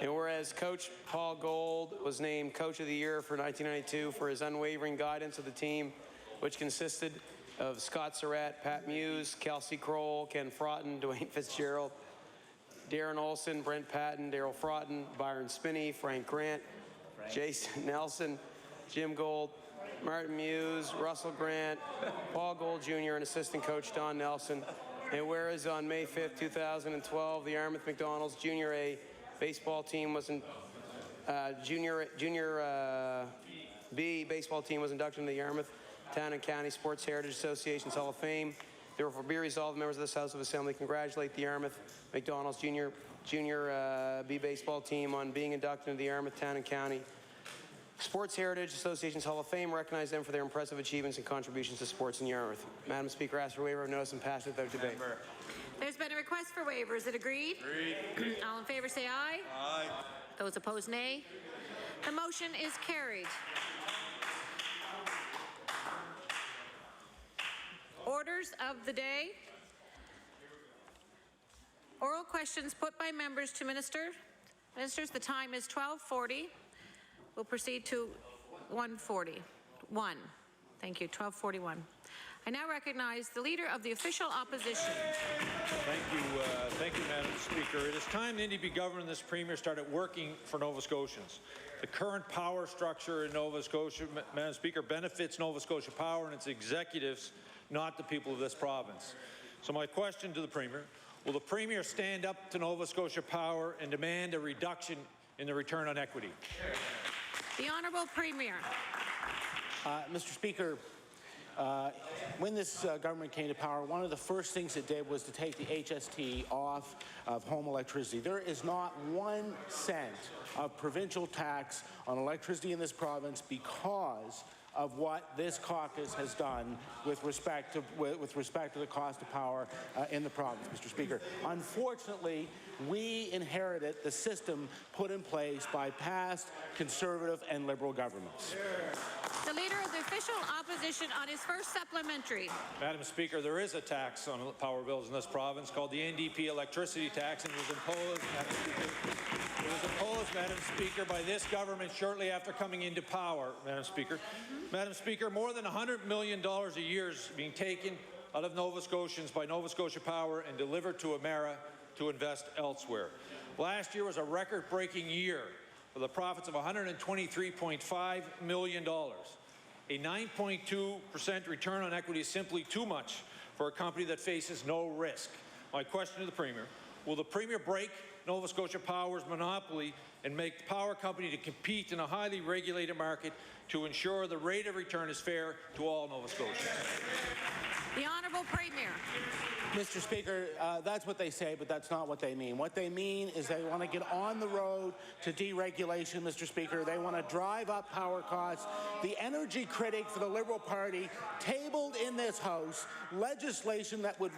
And whereas Coach Paul Gold was named Coach of the Year for 1992 for his unwavering guidance of the team, which consisted of Scott Surratt, Pat Muse, Kelsey Kroll, Ken Frotton, Dwayne Fitzgerald, Darren Olson, Brent Patton, Daryl Frotton, Byron Spinney, Frank Grant, Jason Nelson, Jim Gold, Martin Muse, Russell Grant, Paul Gold Jr., and assistant coach Don Nelson. And whereas on May 5th, 2012, the Yarmouth McDonald's Junior A baseball team was in, Junior B baseball team was inducted into the Yarmouth Town and County Sports Heritage Association's Hall of Fame. Therefore, be resolved, members of this House of Assembly congratulate the Yarmouth McDonald's Junior B baseball team on being inducted into the Yarmouth Town and County Sports Heritage Association's Hall of Fame. Recognize them for their impressive achievements and contributions to sports in Yarmouth. Madam Speaker, I ask for waiver of notice and pass it without debate. There's been a request for waiver. Is it agreed? Agreed. All in favour say aye. Aye. Those opposed, nay. The motion is carried. Orders of the day. Oral questions put by members to ministers. The time is 12:40. We'll proceed to 1:41. Thank you, 12:41. I now recognize the Leader of the Official Opposition. Thank you, Madam Speaker. It is time the NDP government and this Premier started working for Nova Scotians. The current power structure in Nova Scotia, Madam Speaker, benefits Nova Scotia Power and its executives, not the people of this province. So my question to the Premier, will the Premier stand up to Nova Scotia Power and demand a reduction in the return on equity? The Honourable Premier. Mr. Speaker, when this government came to power, one of the first things it did was to take the HST off of home electricity. There is not 1 cent of provincial tax on electricity in this province because of what this caucus has done with respect to the cost of power in the province, Mr. Speaker. Unfortunately, we inherited the system put in place by past Conservative and Liberal governments. The Leader of the Official Opposition on his first supplementary. Madam Speaker, there is a tax on power bills in this province called the NDP electricity tax, and it was imposed, Madam Speaker, by this government shortly after coming into power, Madam Speaker. Madam Speaker, more than $100 million a year is being taken out of Nova Scotians by Nova Scotia Power and delivered to Emera to invest elsewhere. Last year was a record-breaking year with the profits of $123.5 million. A 9.2% return on equity is simply too much for a company that faces no risk. My question to the Premier, will the Premier break Nova Scotia Power's monopoly and make the power company to compete in a highly regulated market to ensure the rate of return is fair to all Nova Scotians? The Honourable Premier. Mr. Speaker, that's what they say, but that's not what they mean. What they mean is they want to get on the road to deregulation, Mr. Speaker. They want to drive up power costs. The energy critic for the Liberal Party tabled in this House legislation that would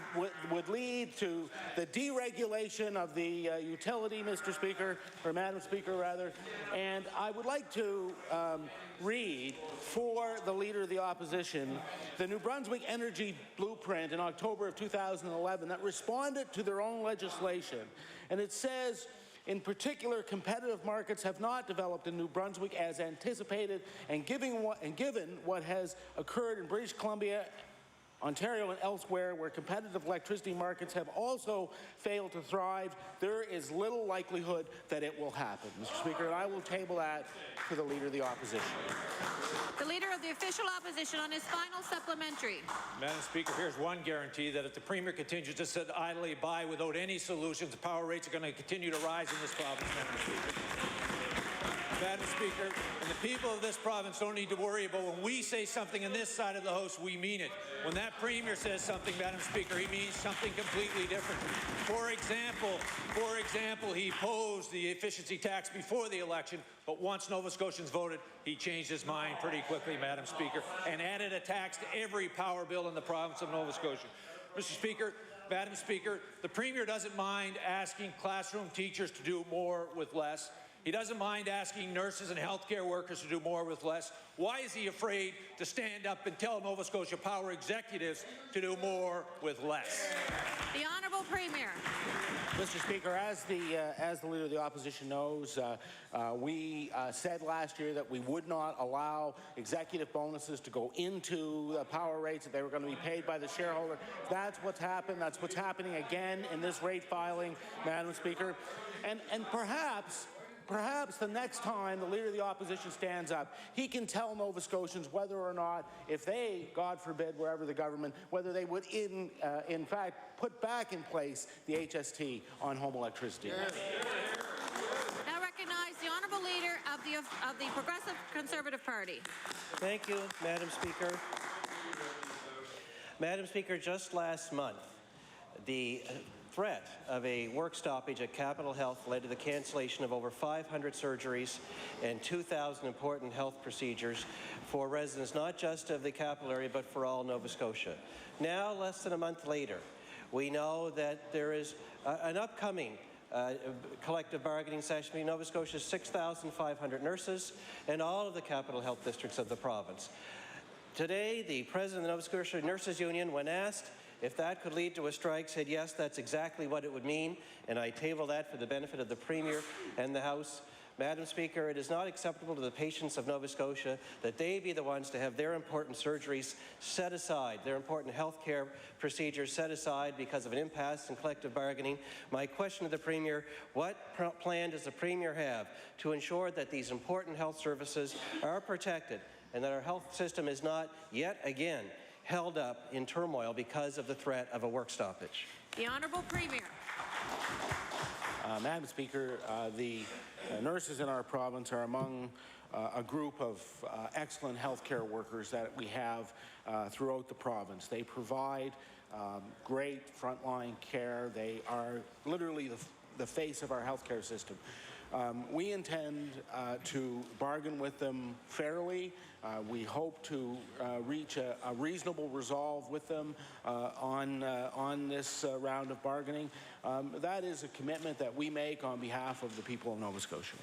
lead to the deregulation of the utility, Mr. Speaker, or Madam Speaker, rather. And I would like to read for the Leader of the Opposition the New Brunswick Energy Blueprint in October of 2011 that responded to their own legislation. And it says, in particular, competitive markets have not developed in New Brunswick as anticipated, and given what has occurred in British Columbia Ontario and elsewhere where competitive electricity markets have also failed to thrive, there is little likelihood that it will happen. Mr. Speaker, and I will table that to the Leader of the Opposition. The Leader of the Official Opposition on his final supplementary. Madam Speaker, here's one guarantee that if the Premier continues to sit idly by without any solutions, the power rates are going to continue to rise in this province, Madam Speaker. Madam Speaker, and the people of this province don't need to worry about when we say something on this side of the House, we mean it. When that Premier says something, Madam Speaker, he means something completely different. For example, he opposed the efficiency tax before the election, but once Nova Scotians voted, he changed his mind pretty quickly, Madam Speaker, and added a tax to every power bill in the province of Nova Scotia. Mr. Speaker, Madam Speaker, the Premier doesn't mind asking classroom teachers to do more with less. He doesn't mind asking nurses and healthcare workers to do more with less. Why is he afraid to stand up and tell Nova Scotia Power executives to do more with less? The Honourable Premier. Mr. Speaker, as the Leader of the Opposition knows, we said last year that we would not allow executive bonuses to go into power rates, that they were going to be paid by the shareholder. That's what's happened. That's what's happening again in this rate filing, Madam Speaker. And perhaps the next time the Leader of the Opposition stands up, he can tell Nova Scotians whether or not, if they, God forbid, wherever the government, whether they would in fact put back in place the HST on home electricity. Now recognize the Honourable Leader of the Progressive Conservative Party. Thank you, Madam Speaker. Madam Speaker, just last month, the threat of a work stoppage at Capital Health led to the cancellation of over 500 surgeries and 2,000 important health procedures for residents not just of the capital area but for all Nova Scotia. Now, less than a month later, we know that there is an upcoming collective bargaining session between Nova Scotia's 6,500 nurses and all of the capital health districts of the province. Today, the President of the Nova Scotia Nurses Union, when asked if that could lead to a strike, said yes, that's exactly what it would mean, and I table that for the benefit of the Premier and the House. Madam Speaker, it is not acceptable to the patients of Nova Scotia that they be the ones to have their important surgeries set aside, their important health care procedures set aside because of an impasse in collective bargaining. My question to the Premier, what plan does the Premier have to ensure that these important health services are protected and that our health system is not yet again held up in turmoil because of the threat of a work stoppage? The Honourable Premier. Madam Speaker, the nurses in our province are among a group of excellent healthcare workers that we have throughout the province. They provide great frontline care. They are literally the face of our healthcare system. We intend to bargain with them fairly. We hope to reach a reasonable resolve with them on this round of bargaining. That is a commitment that we make on behalf of the people of Nova Scotia.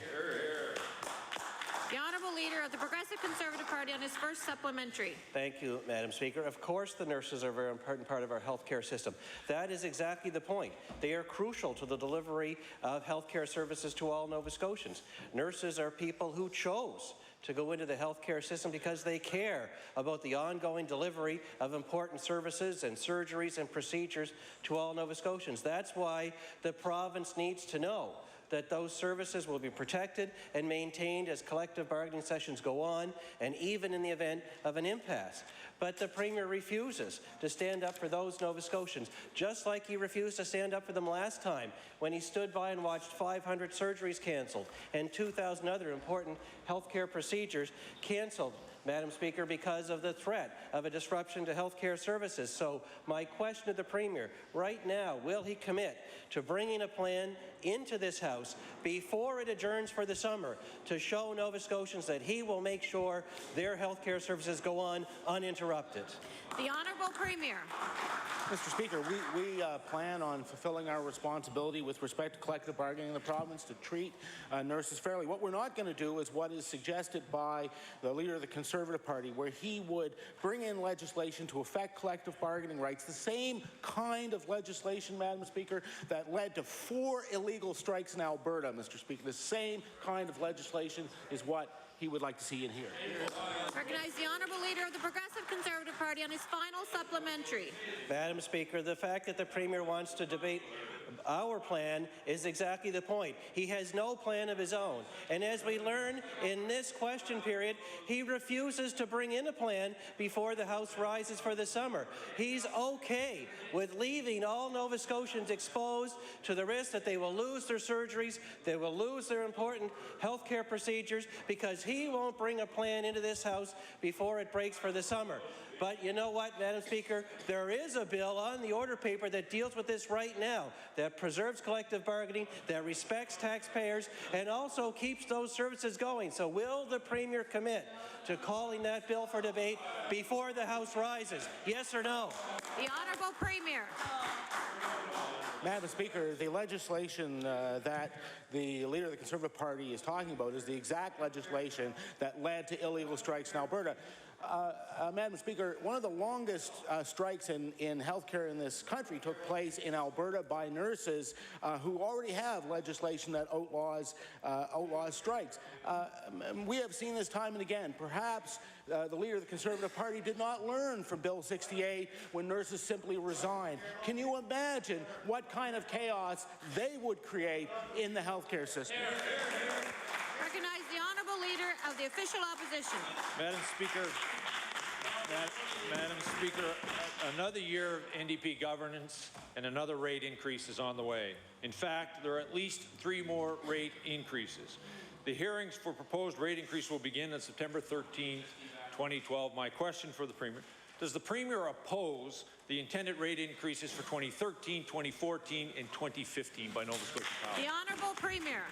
The Honourable Leader of the Progressive Conservative Party on his first supplementary. Thank you, Madam Speaker. Of course the nurses are a very important part of our healthcare system. That is exactly the point. They are crucial to the delivery of healthcare services to all Nova Scotians. Nurses are people who chose to go into the healthcare system because they care about the ongoing delivery of important services and surgeries and procedures to all Nova Scotians. That's why the province needs to know that those services will be protected and maintained as collective bargaining sessions go on, and even in the event of an impasse. But the Premier refuses to stand up for those Nova Scotians, just like he refused to stand up for them last time when he stood by and watched 500 surgeries cancelled and 2,000 other important healthcare procedures cancelled, Madam Speaker, because of the threat of a disruption to healthcare services. So my question to the Premier, right now, will he commit to bringing a plan into this House before it adjourns for the summer to show Nova Scotians that he will make sure their healthcare services go on uninterrupted? The Honourable Premier. Mr. Speaker, we plan on fulfilling our responsibility with respect to collective bargaining in the province to treat nurses fairly. What we're not going to do is what is suggested by the Leader of the Conservative Party, where he would bring in legislation to affect collective bargaining rights, the same kind of legislation, Madam Speaker, that led to 4 illegal strikes in Alberta, Mr. Speaker. The same kind of legislation is what he would like to see and hear. Recognize the Honourable Leader of the Progressive Conservative Party on his final supplementary. Madam Speaker, the fact that the Premier wants to debate our plan is exactly the point. He has no plan of his own. And as we learn in this question period, he refuses to bring in a plan before the House rises for the summer. He's okay with leaving all Nova Scotians exposed to the risk that they will lose their surgeries, they will lose their important health care procedures, because he won't bring a plan into this House before it breaks for the summer. But you know what, Madam Speaker? There is a bill on the order paper that deals with this right now, that preserves collective bargaining, that respects taxpayers, and also keeps those services going. So will the Premier commit to calling that bill for debate before the House rises? Yes or no? The Honourable Premier. Madam Speaker, the legislation that the Leader of the Conservative Party is talking about is the exact legislation that led to illegal strikes in Alberta. Madam Speaker, one of the longest strikes in healthcare in this country took place in Alberta by nurses who already have legislation that outlaws strikes. We have seen this time and again. Perhaps the Leader of the Conservative Party did not learn from Bill 68 when nurses simply resigned. Can you imagine what kind of chaos they would create in the healthcare system? Recognize the Honourable Leader of the Official Opposition. Madam Speaker, another year of NDP governance and another rate increase is on the way. In fact, there are at least 3 more rate increases. The hearings for proposed rate increase will begin on September 13, 2012. My question for the Premier: does the Premier oppose the intended rate increases for 2013, 2014, and 2015 by Nova Scotia Power? The Honourable Premier.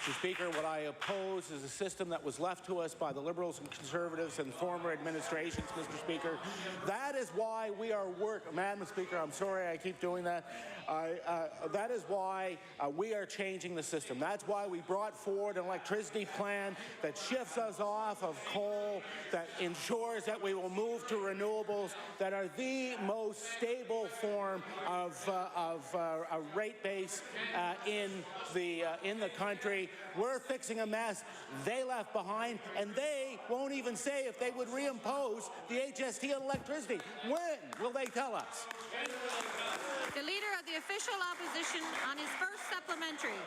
Mr. Speaker, what I oppose is a system that was left to us by the Liberals and Conservatives and former administrations, Mr. Speaker. That is why we are Madam Speaker, I'm sorry I keep doing that. That is why we are changing the system. That's why we brought forward an electricity plan that shifts us off of coal, that ensures that we will move to renewables, that are the most stable form of a rate base in the country. We're fixing a mess they left behind, and they won't even say if they would reimpose the HST on electricity. When will they tell us? The Leader of the Official Opposition on his first supplementary.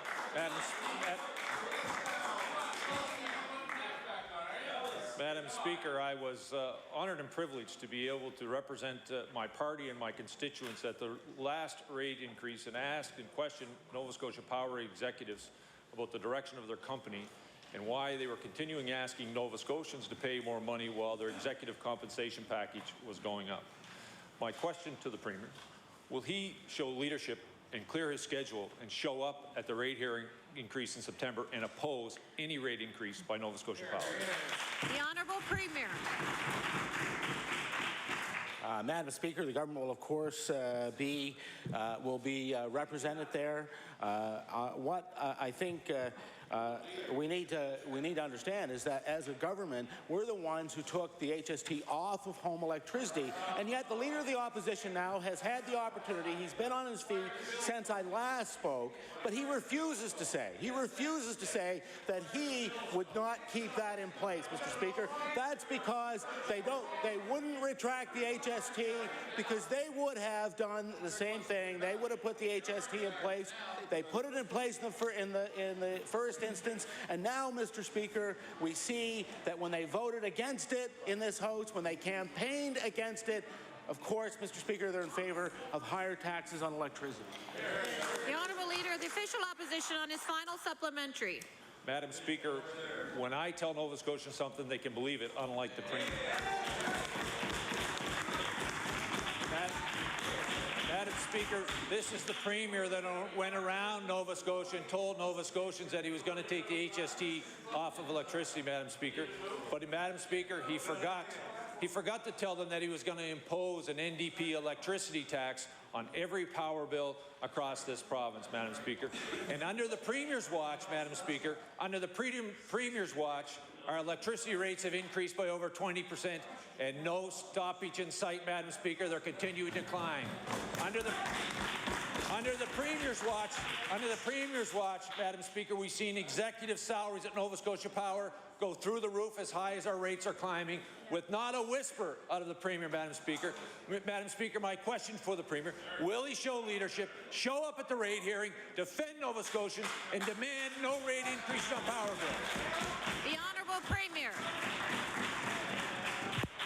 Madam Speaker, I was honoured and privileged to be able to represent my party and my constituents at the last rate increase and ask and question Nova Scotia Power executives about the direction of their company and why they were continuing asking Nova Scotians to pay more money while their executive compensation package was going up. My question to the Premier: will he show leadership and clear his schedule and show up at the rate hearing increase in September and oppose any rate increase by Nova Scotia Power? The Honourable Premier. Madam Speaker, the government will, of course, be represented there. What I think we need to understand is that as a government, we're the ones who took the HST off of home electricity, and yet the Leader of the Opposition now has had the opportunity. He's been on his feet since I last spoke, but he refuses to say that he would not keep that in place, Mr. Speaker. That's because they wouldn't retract the HST, because they would have done the same thing. They would have put the HST in place. They put it in place in the first instance, and now, Mr. Speaker, we see that when they voted against it in this House, when they campaigned against it, of course, Mr. Speaker, they're in favor of higher taxes on electricity. The Honourable Leader of the Official Opposition on his final supplementary. Madam Speaker, when I tell Nova Scotians something, they can believe it, unlike the Premier. Madam Speaker, this is the Premier that went around Nova Scotia and told Nova Scotians that he was going to take the HST off of electricity, Madam Speaker. But, Madam Speaker, he forgot. He forgot to tell them that he was going to impose an NDP electricity tax on every power bill across this province, Madam Speaker. And under the Premier's watch, Madam Speaker, under the Premier's watch, our electricity rates have increased by over 20%, and no stoppage in sight, Madam Speaker. They're continuing to climb. Under the Premier's watch, Madam Speaker, we've seen executive salaries at Nova Scotia Power go through the roof as high as our rates are climbing, with not a whisper out of the Premier, Madam Speaker. Madam Speaker, my question for the Premier, will he show leadership, show up at the rate hearing, defend Nova Scotians, and demand no rate increases on power bills? The Honourable Premier.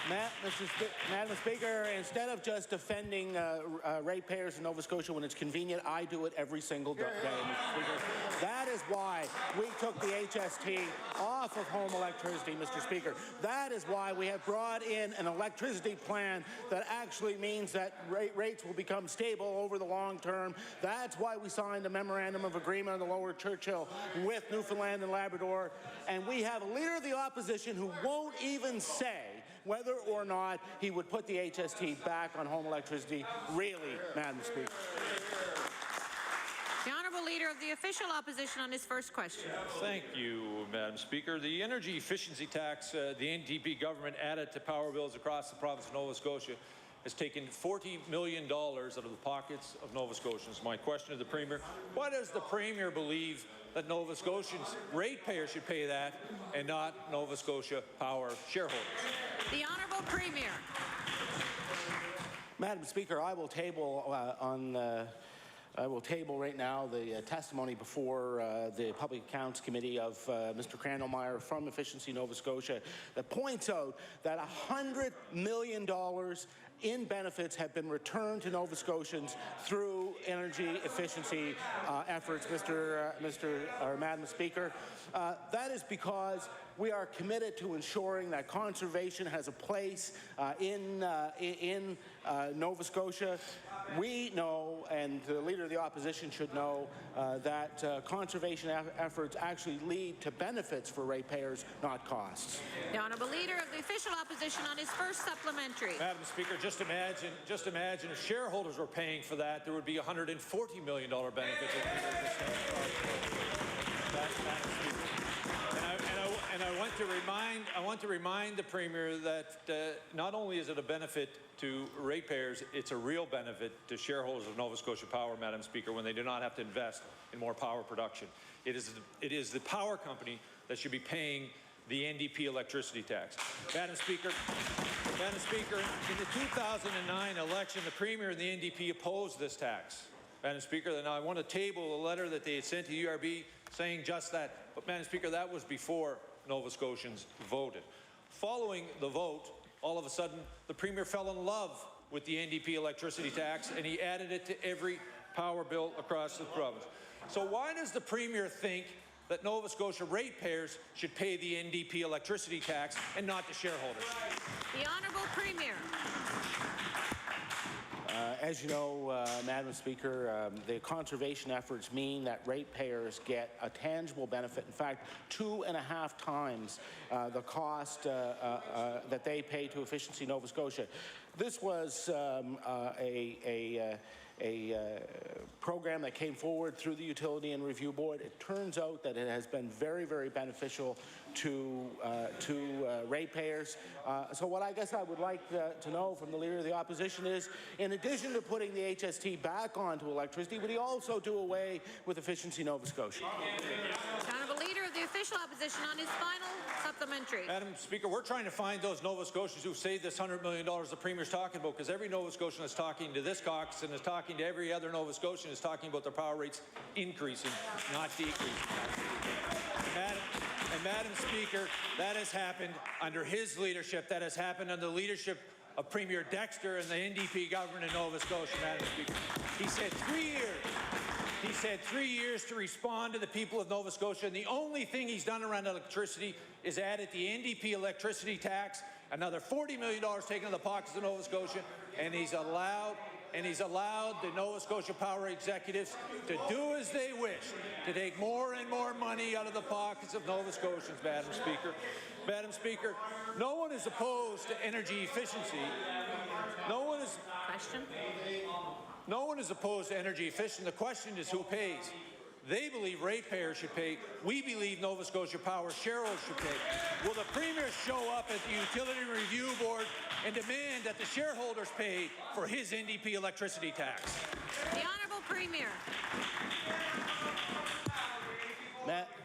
Madam Speaker, instead of just defending ratepayers in Nova Scotia when it's convenient, I do it every single day, Mr. Speaker. That is why we took the HST off of home electricity, Mr. Speaker. That is why we have brought in an electricity plan that actually means that rates will become stable over the long term. That's why we signed a memorandum of agreement on the Lower Churchill with Newfoundland and Labrador. And we have a leader of the opposition who won't even say whether or not he would put the HST back on home electricity. Really, Madam Speaker. The Honourable Leader of the Official Opposition on his first question. Thank you, Madam Speaker. The energy efficiency tax the NDP government added to power bills across the province of Nova Scotia has taken $40 million out of the pockets of Nova Scotians. My question to the Premier, why does the Premier believe that Nova Scotians ratepayers should pay that and not Nova Scotia Power shareholders? The Honourable Premier. Madam Speaker, I will table right now the testimony before the Public Accounts Committee of Mr. Crandallmeyer from Efficiency Nova Scotia that points out that $100 million in benefits have been returned to Nova Scotians through energy efficiency efforts, Madam Speaker. That is because we are committed to ensuring that conservation has a place in Nova Scotia. We know, and the Leader of the Opposition should know, that conservation efforts actually lead to benefits for ratepayers, not costs. The Honourable Leader of the Official Opposition on his first supplementary. Madam Speaker, just imagine if shareholders were paying for that, there would be a $140 million benefit. And I want to remind the Premier that not only is it a benefit to ratepayers, it's a real benefit to shareholders of Nova Scotia Power, Madam Speaker, when they do not have to invest in more power production. It is the power company that should be paying the NDP electricity tax. Madam Speaker, in the 2009 election, the Premier and the NDP opposed this tax. Madam Speaker, then I want to table a letter that they had sent to URB saying just that. But Madam Speaker, that was before Nova Scotians voted. Following the vote, all of a sudden, the Premier fell in love with the NDP electricity tax and he added it to every power bill across the province. So why does the Premier think that Nova Scotia ratepayers should pay the NDP electricity tax and not the shareholders? The Honourable Premier. As you know, Madam Speaker, the conservation efforts mean that ratepayers get a tangible benefit. In fact, 2.5 times the cost that they pay to Efficiency Nova Scotia. This was a program that came forward through the Utility and Review Board. It turns out that it has been very, very beneficial to ratepayers. So what I guess I would like to know from the Leader of the Opposition is, in addition to putting the HST back onto electricity, would he also do away with Efficiency Nova Scotia? Honourable Leader of the Official Opposition on his final supplementary. Madam Speaker, we're trying to find those Nova Scotians who saved this $100 million the Premier's talking about, because every Nova Scotian is talking to this caucus and is talking to every other Nova Scotian is talking about their power rates increasing, not decreasing. Madam Speaker, that has happened under his leadership. That has happened under the leadership of Premier Dexter and the NDP government in Nova Scotia, Madam Speaker. He said 3 years. He said 3 years to respond to the people of Nova Scotia, and the only thing he's done around electricity is added the NDP electricity tax, another $40 million taken in the pockets of Nova Scotia, and he's allowed the Nova Scotia Power executives to do as they wish, to take more and more money out of the pockets of Nova Scotians, Madam Speaker. Madam Speaker, no one is opposed to energy efficiency. No one is opposed to energy efficiency. The question is who pays. They believe ratepayers should pay. We believe Nova Scotia Power shareholders should pay. Will the Premier show up at the Utility Review Board and demand that the shareholders pay for his NDP electricity tax? The Honourable Premier.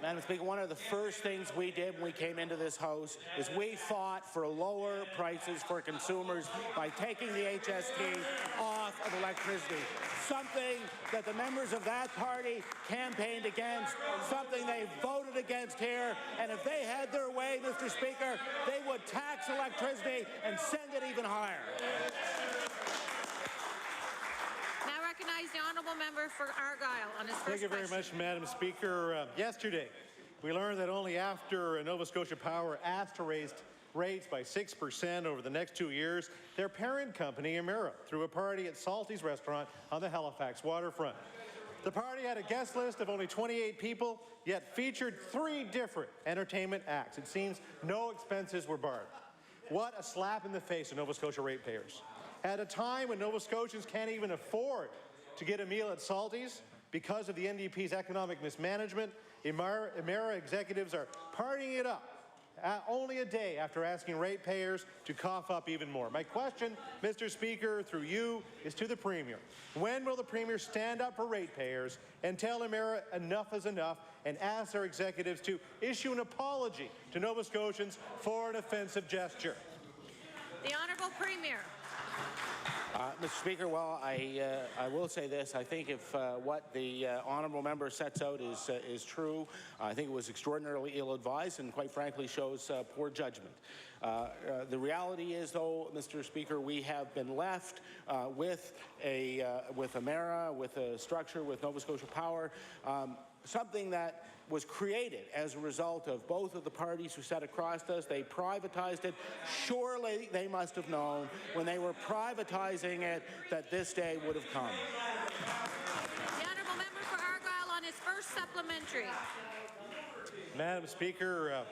Madam Speaker, one of the first things we did when we came into this House is we fought for lower prices for consumers by taking the HST off of electricity. Something that the members of that party campaigned against, something they voted against here, and if they had their way, Mr. Speaker, they would tax electricity and send it even higher. Now recognize the Honourable Member for Argyle on his first Thank you very much, Madam Speaker. Yesterday, we learned that only after Nova Scotia Power asked to raise rates by 6% over the next 2 years, their parent company, Emera, threw a party at Salty's restaurant on the Halifax waterfront. The party had a guest list of only 28 people, yet featured 3 different entertainment acts. It seems no expenses were barred. What a slap in the face of Nova Scotia ratepayers. At a time when Nova Scotians can't even afford to get a meal at Salty's because of the NDP's economic mismanagement, Emera executives are partying it up only a day after asking ratepayers to cough up even more. My question, Mr. Speaker, through you, is to the Premier. When will the Premier stand up for ratepayers and tell Emera enough is enough and ask their executives to issue an apology to Nova Scotians for an offensive gesture? The Honourable Premier. Mr. Speaker, well, I will say this. I think if what the honourable member sets out is true, I think it was extraordinarily ill-advised and, quite frankly, shows poor judgment. The reality is, though, Mr. Speaker, we have been left with Emera, with a structure, with Nova Scotia Power, something that was created as a result of both of the parties who sat across us. They privatized it. Surely they must have known when they were privatizing it that this day would have come. The Honourable Member for Argyle on his first supplementary. Madam Speaker,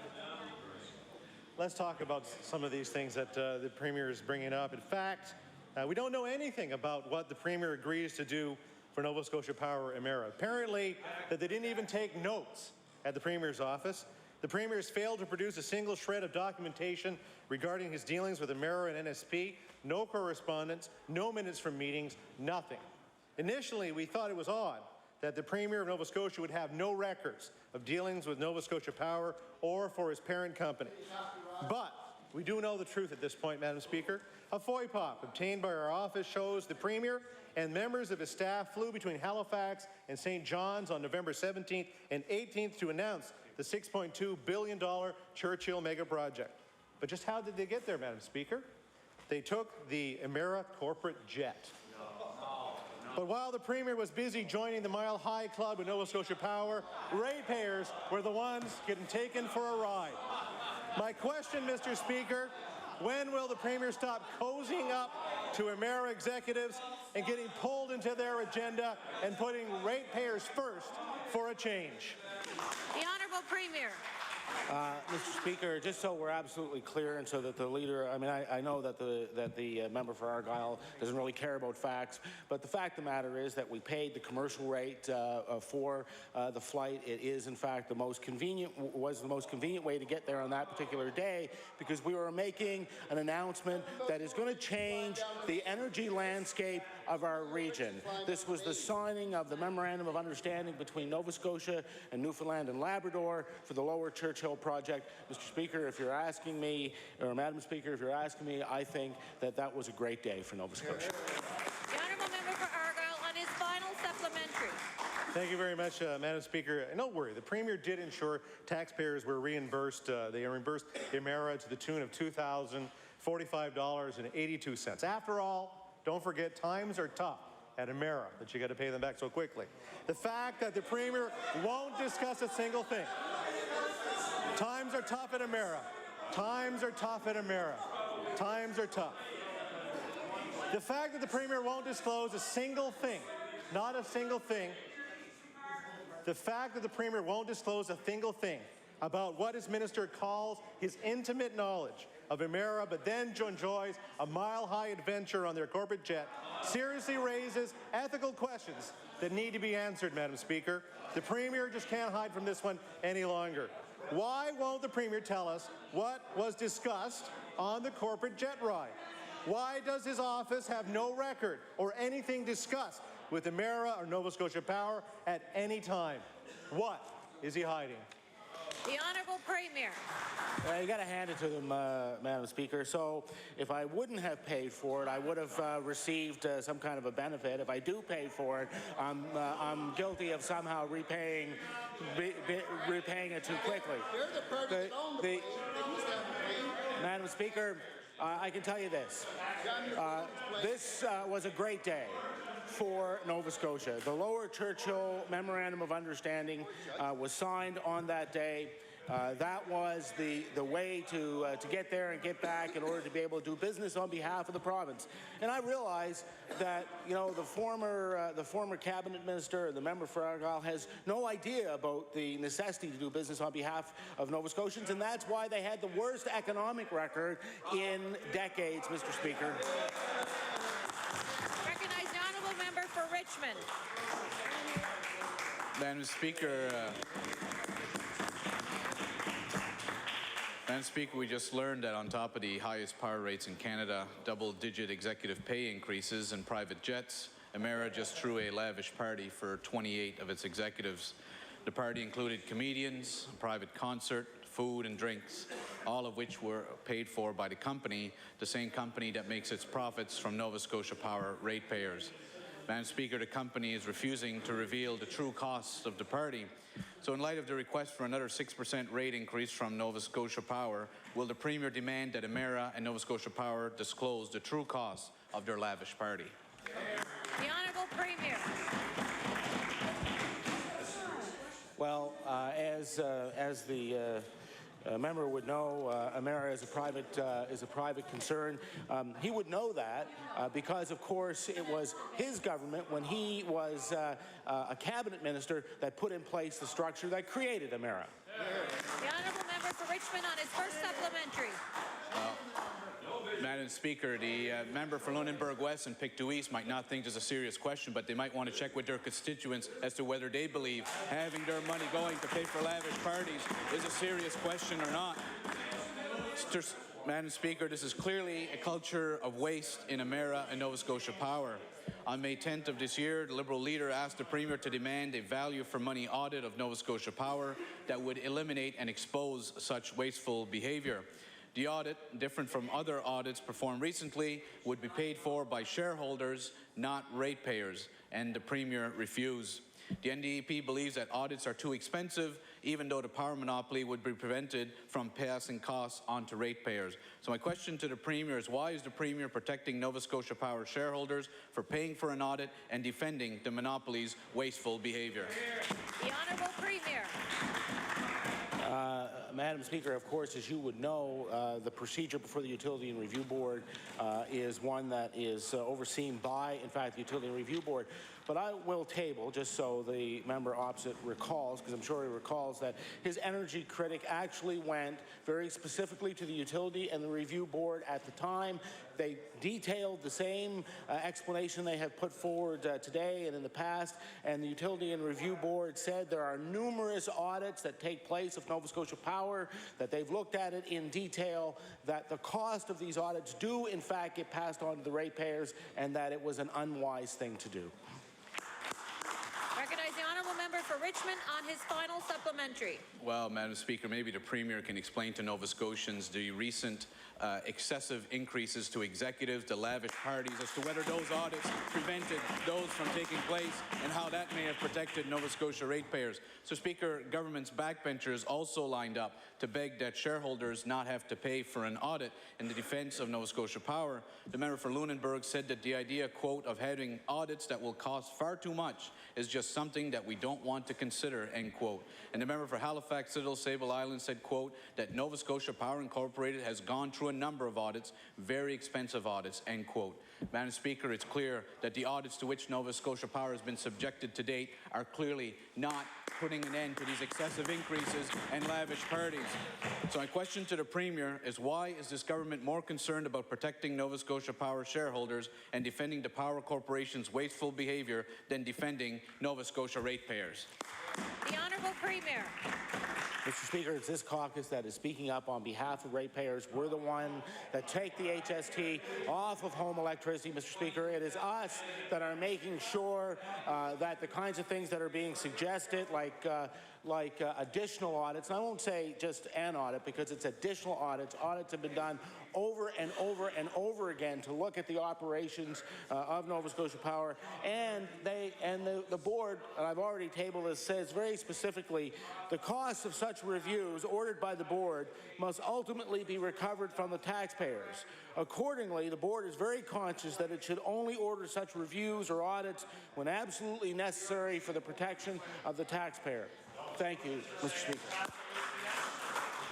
let's talk about some of these things that the Premier is bringing up. In fact, we don't know anything about what the Premier agrees to do for Nova Scotia Power Emera. Apparently, that they didn't even take notes at the Premier's office. The Premier has failed to produce a single shred of documentation regarding his dealings with Emera and NSP. No correspondence, no minutes from meetings, nothing. Initially, we thought it was odd that the Premier of Nova Scotia would have no records of dealings with Nova Scotia Power or for his parent company. But we do know the truth at this point, Madam Speaker. A FOIPOP obtained by our office shows the Premier and members of his staff flew between Halifax and St. John's on November 17th and 18th to announce the $6.2 billion Churchill mega project. But just how did they get there, Madam Speaker? They took the Emera corporate jet. But while the Premier was busy joining the Mile High Club with Nova Scotia Power, ratepayers were the ones getting taken for a ride. My question, Mr. Speaker, when will the Premier stop cozying up to Emera executives and getting pulled into their agenda and putting ratepayers first for a change? The Honourable Premier. Mr. Speaker, just so we're absolutely clear and so that the leader, I know that the member for Argyle doesn't really care about facts, but the fact of the matter is that we paid the commercial rate for the flight. It is, in fact, the most convenient way to get there on that particular day because we were making an announcement that is going to change the energy landscape of our region. This was the signing of the Memorandum of Understanding between Nova Scotia and Newfoundland and Labrador for the Lower Churchill project. Mr. Speaker, if you're asking me, or Madam Speaker, if you're asking me, I think that that was a great day for Nova Scotia. The Honourable Member for Argyle on his final supplementary. Thank you very much, Madam Speaker. And don't worry, the Premier did ensure taxpayers were reimbursed. They reimbursed Emera to the tune of $2,045.82. After all, don't forget, times are tough at Emera that you got to pay them back so quickly. The fact that the Premier won't discuss a single thing. Times are tough at Emera. Times are tough at Emera. Times are tough. The fact that the Premier won't disclose a single thing, not a single thing, the fact that the Premier won't disclose a single thing about what his minister calls his intimate knowledge of Emera, but then enjoys a mile-high adventure on their corporate jet, seriously raises ethical questions that need to be answered, Madam Speaker. The Premier just can't hide from this one any longer. Why won't the Premier tell us what was discussed on the corporate jet ride? Why does his office have no record or anything discussed with Emera or Nova Scotia Power at any time? What is he hiding? The Honourable Premier. You got to hand it to them, Madam Speaker. So if I wouldn't have paid for it, I would have received some kind of a benefit. If I do pay for it, I'm guilty of somehow repaying it too quickly. Madam Speaker, I can tell you this. This was a great day for Nova Scotia. The Lower Churchill Memorandum of Understanding was signed on that day. That was the way to get there and get back in order to be able to do business on behalf of the province. And I realize that, you know, the former cabinet minister, the member for Argyle, has no idea about the necessity to do business on behalf of Nova Scotians, and that's why they had the worst economic record in decades, Mr. Speaker. Recognize the honourable member for Richmond. Madam Speaker, we just learned that on top of the highest power rates in Canada, double-digit executive pay increases and private jets, Emera just threw a lavish party for 28 of its executives. The party included comedians, a private concert, food and drinks, all of which were paid for by the company, the same company that makes its profits from Nova Scotia Power ratepayers. Madam Speaker, the company is refusing to reveal the true costs of the party. So in light of the request for another 6% rate increase from Nova Scotia Power, will the Premier demand that Emera and Nova Scotia Power disclose the true costs of their lavish party? The Honourable Premier. Well, as the member would know, Emera is a private concern. He would know that because, of course, it was his government when he was a cabinet minister that put in place the structure that created Emera. The honourable member for Richmond on his first supplementary. Madam Speaker, the member for Lunenburg West and Pictou East might not think this is a serious question, but they might want to check with their constituents as to whether they believe having their money going to pay for lavish parties is a serious question or not. Madam Speaker, this is clearly a culture of waste in Emera and Nova Scotia Power. On May 10th of this year, the Liberal leader asked the Premier to demand a value-for-money audit of Nova Scotia Power that would eliminate and expose such wasteful behaviour. The audit, different from other audits performed recently, would be paid for by shareholders, not ratepayers, and the Premier refused. The NDP believes that audits are too expensive, even though the power monopoly would be prevented from passing costs on to ratepayers. So my question to the Premier is, why is the Premier protecting Nova Scotia Power shareholders for paying for an audit and defending the monopoly's wasteful behaviour? The Honourable Premier. Madam Speaker, of course, as you would know, the procedure before the Utility and Review Board is one that is overseen by, in fact, the Utility and Review Board. But I will table, just so the member opposite recalls, because I'm sure he recalls, that his energy critic actually went very specifically to the Utility and the Review Board at the time. They detailed the same explanation they have put forward today and in the past, and the Utility and Review Board said there are numerous audits that take place of Nova Scotia Power, that they've looked at it in detail, that the cost of these audits do in fact get passed on to the ratepayers, and that it was an unwise thing to do. Recognize the honourable member for Richmond on his final supplementary. Well, Madam Speaker, maybe the Premier can explain to Nova Scotians the recent excessive increases to executives, to lavish parties, as to whether those audits prevented those from taking place and how that may have protected Nova Scotia ratepayers. So, Speaker, government's backbenchers also lined up to beg that shareholders not have to pay for an audit in the defence of Nova Scotia Power. The member for Lunenburg said that the idea, quote, of having audits that will cost far too much is just something that we don't want to consider, end quote. And the member for Halifax, Citadel, Sable Island said, quote, that Nova Scotia Power Incorporated has gone through a number of audits, very expensive audits, end quote. Madam Speaker, it's clear that the audits to which Nova Scotia Power has been subjected to date are clearly not putting an end to these excessive increases and lavish parties. So my question to the Premier is, why is this government more concerned about protecting Nova Scotia Power shareholders and defending the Power Corporation's wasteful behaviour than defending Nova Scotia ratepayers? The Honourable Premier. Mr. Speaker, it's this caucus that is speaking up on behalf of ratepayers. We're the one that take the HST off of home electricity, Mr. Speaker. It is us that are making sure that the kinds of things that are being suggested, like additional audits, and I won't say just an audit because it's additional audits. Audits have been done over and over and over again to look at the operations of Nova Scotia Power, and the board, and I've already tabled this, says very specifically the cost of such reviews ordered by the board must ultimately be recovered from the taxpayers. Accordingly, the board is very conscious that it should only order such reviews or audits when absolutely necessary for the protection of the taxpayer. Thank you, Mr. Speaker.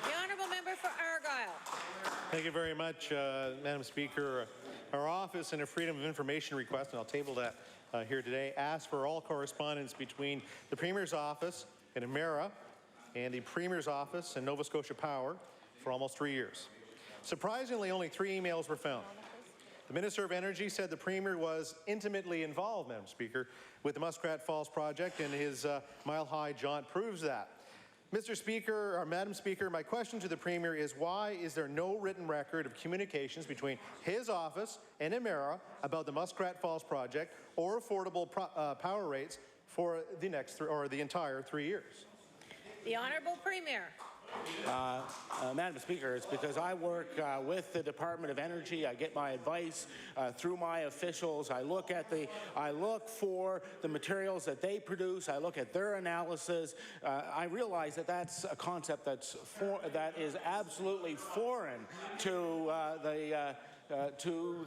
The Honourable Member for Argyle. Thank you very much, Madam Speaker. Our office in a Freedom of Information request, and I'll table that here today, asked for all correspondence between the Premier's office in Emera and the Premier's office in Nova Scotia Power for almost 3 years. Surprisingly, only 3 emails were found. The Minister of Energy said the Premier was intimately involved, Madam Speaker, with the Muskrat Falls project, and his Mile High jaunt proves that. Mr. Speaker, or Madam Speaker, my question to the Premier is, why is there no written record of communications between his office and Emera about the Muskrat Falls project or affordable power rates for the next the entire 3 years? The Honourable Premier. Madam Speaker, it's because I work with the Department of Energy. I get my advice through my officials. I look for the materials that they produce. I look at their analysis. I realize that that's a concept that is absolutely foreign to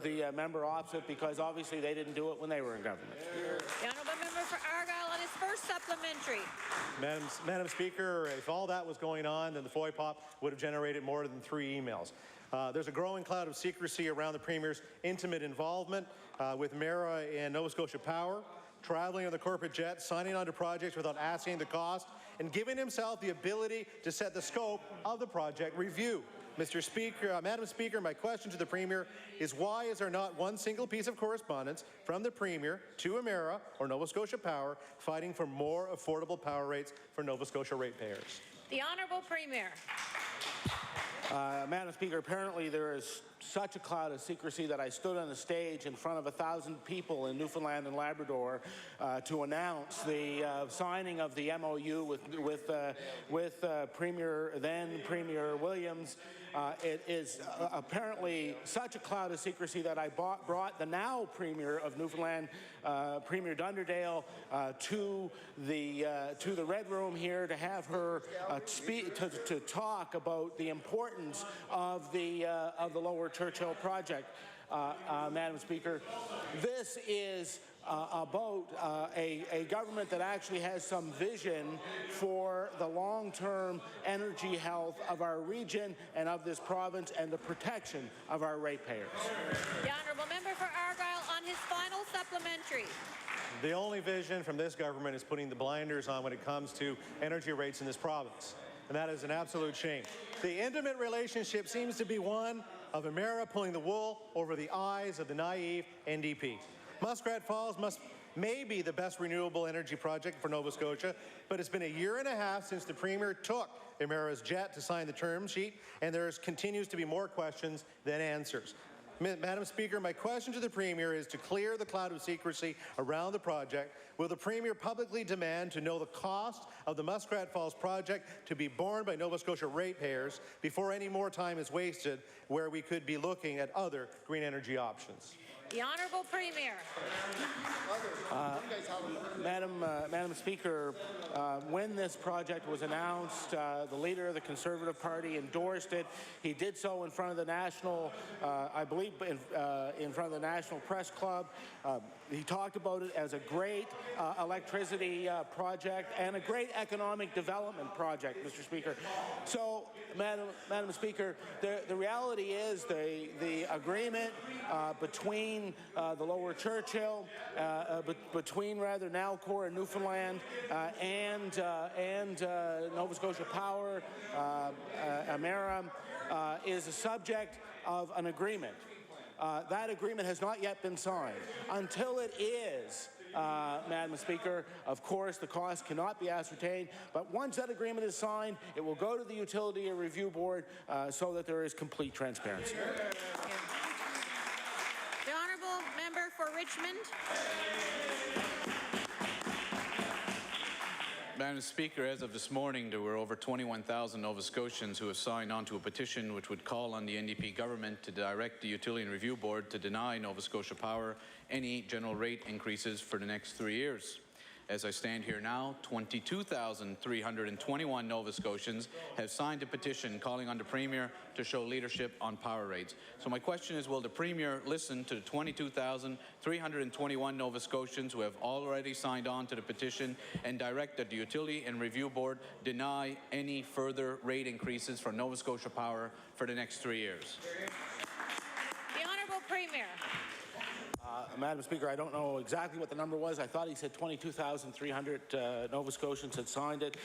the member opposite, because obviously they didn't do it when they were in government. The Honourable Member for Argyle on his first supplementary. Madam Speaker, if all that was going on, then the FOIPOP would have generated more than 3 emails. There's a growing cloud of secrecy around the Premier's intimate involvement with Emera and Nova Scotia Power, traveling on the corporate jet, signing on to projects without asking the cost, and giving himself the ability to set the scope of the project review. Mr. Speaker, Madam Speaker, my question to the Premier is, why is there not one single piece of correspondence from the Premier to Emera or Nova Scotia Power fighting for more affordable power rates for Nova Scotia ratepayers? The Honourable Premier. Madam Speaker, apparently there is such a cloud of secrecy that I stood on the stage in front of 1,000 people in Newfoundland and Labrador to announce the signing of the MOU with then Premier Williams. It is apparently such a cloud of secrecy that I brought the now Premier of Newfoundland, Premier Dunderdale, to the Red Room here to have her to talk about the importance of the Lower Churchill project. Madam Speaker, this is about a government that actually has some vision for the long-term energy health of our region and of this province and the protection of our ratepayers. The Honourable Member for Argyle on his final supplementary. The only vision from this government is putting the blinders on when it comes to energy rates in this province, and that is an absolute shame. The intimate relationship seems to be one of Emera pulling the wool over the eyes of the naive NDP. Muskrat Falls may be the best renewable energy project for Nova Scotia, but it's been a year and a half since the Premier took Emera's jet to sign the term sheet, and there continues to be more questions than answers. Madam Speaker, my question to the Premier is to clear the cloud of secrecy around the project. Will the Premier publicly demand to know the cost of the Muskrat Falls project to be borne by Nova Scotia ratepayers before any more time is wasted where we could be looking at other green energy options? The Honourable Premier. Madam Speaker, when this project was announced, the leader of the Conservative Party endorsed it. He did so in front of the National, I believe, in front of the National Press Club. He talked about it as a great electricity project and a great economic development project, Mr. Speaker. So, Madam Speaker, the reality is the agreement between the Lower Churchill, between rather Nalcor and Newfoundland, and Nova Scotia Power, Emera, is a subject of an agreement. That agreement has not yet been signed. Until it is, Madam Speaker, of course, the cost cannot be ascertained, but once that agreement is signed, it will go to the Utility Review Board so that there is complete transparency. The honourable member for Richmond. Madam Speaker, as of this morning, there were over 21,000 Nova Scotians who have signed on to a petition which would call on the NDP government to direct the Utility and Review Board to deny Nova Scotia Power any general rate increases for the next 3 years. As I stand here now, 22,321 Nova Scotians have signed a petition calling on the Premier to show leadership on power rates. So my question is, will the Premier listen to the 22,321 Nova Scotians who have already signed on to the petition and direct that the Utility and Review Board deny any further rate increases for Nova Scotia Power for the next 3 years? The Honourable Premier. Madam Speaker, I don't know exactly what the number was. I thought he said 22,300 Nova Scotians had signed it.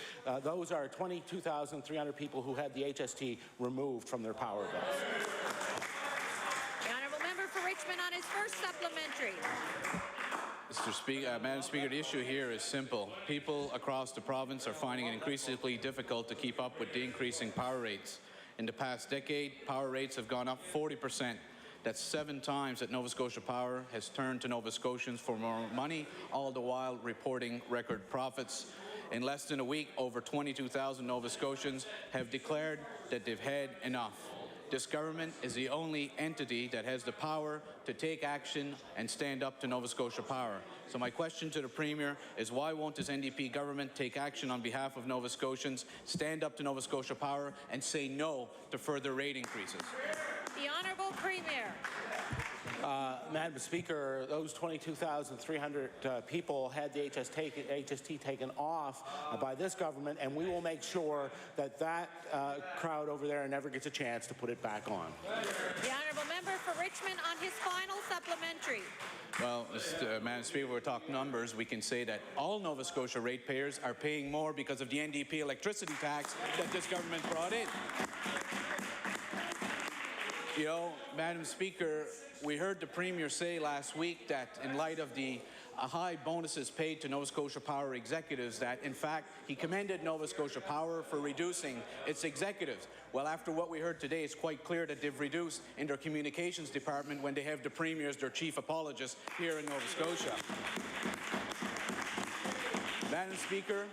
Those are 22,300 people who had the HST removed from their power bills. The honourable member for Richmond on his first supplementary. Mr. Speaker, Madam Speaker, the issue here is simple. People across the province are finding it increasingly difficult to keep up with the increasing power rates. In the past decade, power rates have gone up 40%. That's 7 times that Nova Scotia Power has turned to Nova Scotians for more money, all the while reporting record profits. In less than a week, over 22,000 Nova Scotians have declared that they've had enough. This government is the only entity that has the power to take action and stand up to Nova Scotia Power. So my question to the Premier is, why won't this NDP government take action on behalf of Nova Scotians, stand up to Nova Scotia Power, and say no to further rate increases? The Honourable Premier. Madam Speaker, those 22,300 people had the HST taken off by this government, and we will make sure that that crowd over there never gets a chance to put it back on. The Honourable member for Richmond on his final supplementary. Well, Madam Speaker, we're talking numbers. We can say that all Nova Scotia ratepayers are paying more because of the NDP electricity tax that this government brought in. You know, Madam Speaker, we heard the Premier say last week that in light of the high bonuses paid to Nova Scotia Power executives, that in fact he commended Nova Scotia Power for reducing its executives. Well, after what we heard today, it's quite clear that they've reduced in their communications department when they have the Premier as their chief apologist here in Nova Scotia. Madam Speaker,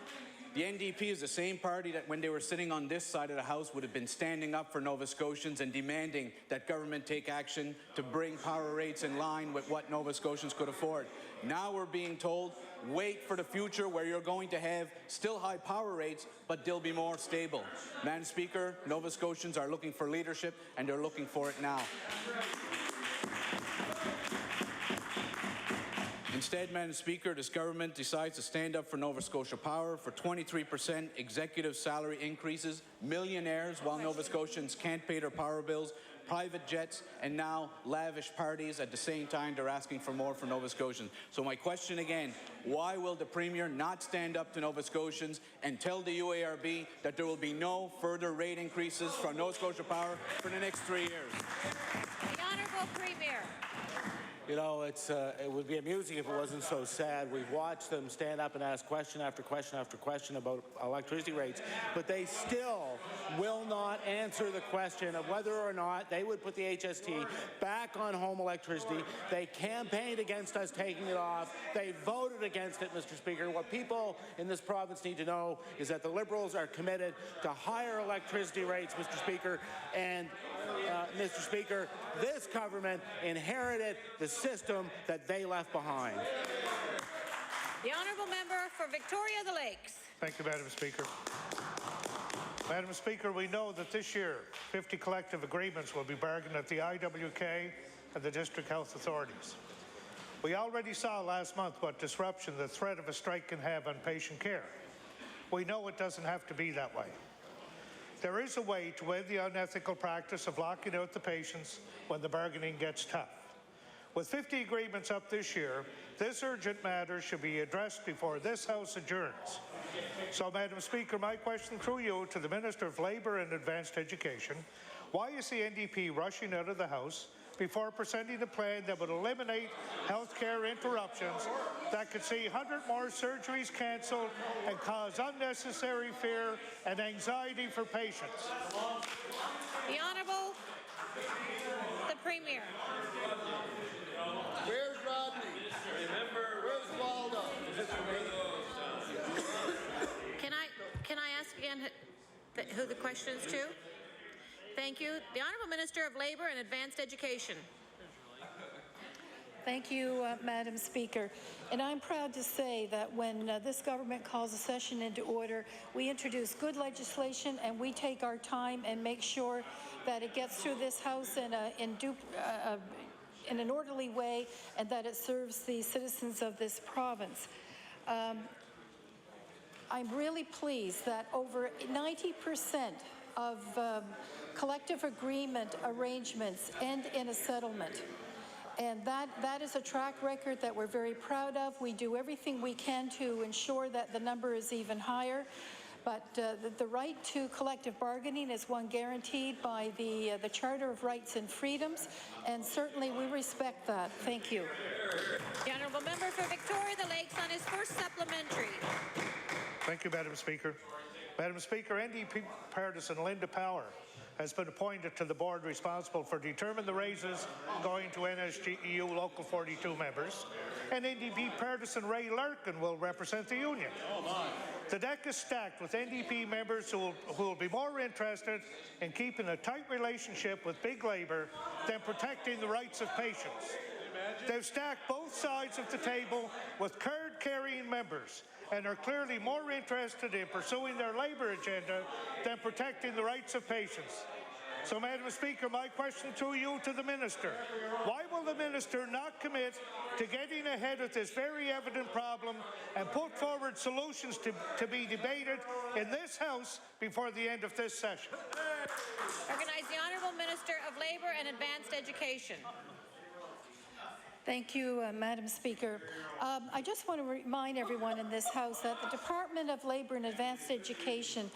the NDP is the same party that when they were sitting on this side of the House would have been standing up for Nova Scotians and demanding that government take action to bring power rates in line with what Nova Scotians could afford. Now we're being told, wait for the future where you're going to have still high power rates, but they'll be more stable. Madam Speaker, Nova Scotians are looking for leadership, and they're looking for it now. Instead, Madam Speaker, this government decides to stand up for Nova Scotia Power for 23% executive salary increases, millionaires, while Nova Scotians can't pay their power bills, private jets, and now lavish parties. At the same time, they're asking for more for Nova Scotians. So my question again, why will the Premier not stand up to Nova Scotians and tell the UARB that there will be no further rate increases from Nova Scotia Power for the next 3 years? The Honourable Premier. You know, it would be amusing if it wasn't so sad. We've watched them stand up and ask question after question after question about electricity rates, but they still will not answer the question of whether or not they would put the HST back on home electricity. They campaigned against us taking it off. They voted against it, Mr. Speaker. What people in this province need to know is that the Liberals are committed to higher electricity rates, Mr. Speaker, and Mr. Speaker, this government inherited the system that they left behind. The Honourable member for Victoria the Lakes. Thank you, Madam Speaker. Madam Speaker, we know that this year 50 collective agreements will be bargained at the IWK and the District Health Authorities. We already saw last month what disruption the threat of a strike can have on patient care. We know it doesn't have to be that way. There is a way to end the unethical practice of locking out the patients when the bargaining gets tough. With 50 agreements up this year, this urgent matter should be addressed before this House adjourns. So, Madam Speaker, my question through you to the Minister of Labour and Advanced Education: why is the NDP rushing out of the House before presenting a plan that would eliminate healthcare interruptions that could see 100 more surgeries cancelled and cause unnecessary fear and anxiety for patients? The Honourable, the Premier. Where's Rodney? Where's Waldo? Can I ask again who the question is to? Thank you. The Honourable Minister of Labour and Advanced Education. Thank you, Madam Speaker. And I'm proud to say that when this government calls a session into order, we introduce good legislation and we take our time and make sure that it gets through this House in an orderly way and that it serves the citizens of this province. I'm really pleased that over 90% of collective agreement arrangements end in a settlement. And that is a track record that we're very proud of. We do everything we can to ensure that the number is even higher. But the right to collective bargaining is one guaranteed by the Charter of Rights and Freedoms, and certainly we respect that. Thank you. The Honourable Member for Victoria the Lakes on his first supplementary. Thank you, Madam Speaker. Madam Speaker, NDP partisan Linda Power has been appointed to the board responsible for determining the raises going to NSGEU Local 42 members, and NDP partisan Ray Larkin will represent the union. The deck is stacked with NDP members who will be more interested in keeping a tight relationship with big labour than protecting the rights of patients. They've stacked both sides of the table with card-carrying members and are clearly more interested in pursuing their labour agenda than protecting the rights of patients. So, Madam Speaker, my question to you, to the Minister: why will the Minister not commit to getting ahead of this very evident problem and put forward solutions to be debated in this House before the end of this session? Recognize the Honourable Minister of Labour and Advanced Education. Thank you, Madam Speaker. I just want to remind everyone in this House that the Department of Labour and Advanced Education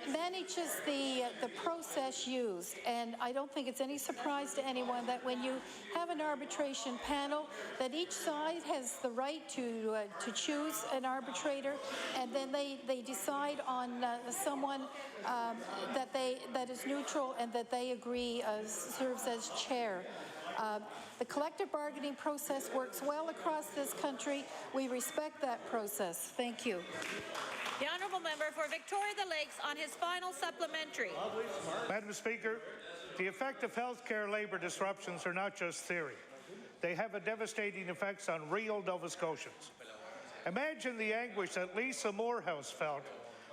manages the process used, and I don't think it's any surprise to anyone that when you have an arbitration panel, that each side has the right to choose an arbitrator, and then they decide on someone that is neutral and that they agree serves as chair. The collective bargaining process works well across this country. We respect that process. Thank you. The Honourable Member for Victoria the Lakes on his final supplementary. Madam Speaker, the effect of healthcare labour disruptions are not just theory. They have a devastating effects on real Nova Scotians. Imagine the anguish that Lisa Morehouse felt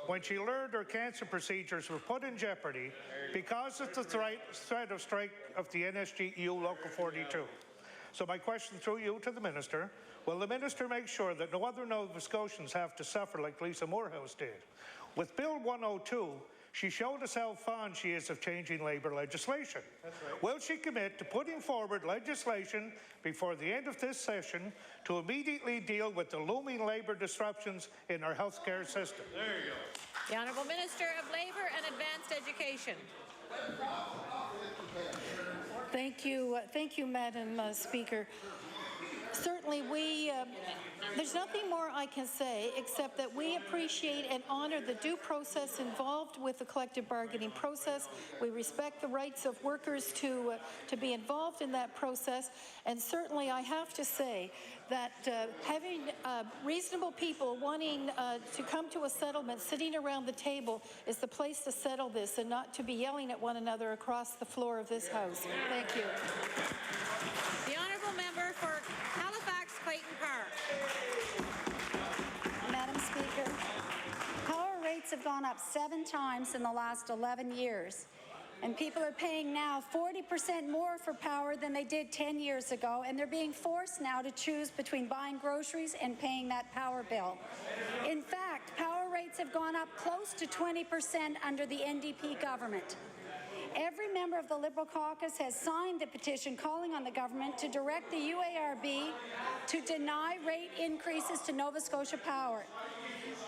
when she learned her cancer procedures were put in jeopardy because of the threat of strike of the NSGEU Local 42. So my question through you to the Minister: will the Minister make sure that no other Nova Scotians have to suffer like Lisa Morehouse did? With Bill 102, she showed us how fond she is of changing labour legislation. That's right. Will she commit to putting forward legislation before the end of this session to immediately deal with the looming labour disruptions in our healthcare system? There you go. The Honourable Minister of Labour and Advanced Education. Thank you, Madam Speaker. Certainly, there's nothing more I can say except that we appreciate and honor the due process involved with the collective bargaining process. We respect the rights of workers to be involved in that process. And certainly, I have to say that having reasonable people wanting to come to a settlement, sitting around the table, is the place to settle this and not to be yelling at one another across the floor of this House. Thank you. The Honourable Member for Halifax-Clayton Park. Madam Speaker, power rates have gone up 7 times in the last 11 years. And people are paying now 40% more for power than they did 10 years ago, and they're being forced now to choose between buying groceries and paying that power bill. In fact, power rates have gone up close to 20% under the NDP government. Every member of the Liberal caucus has signed the petition calling on the government to direct the UARB to deny rate increases to Nova Scotia Power.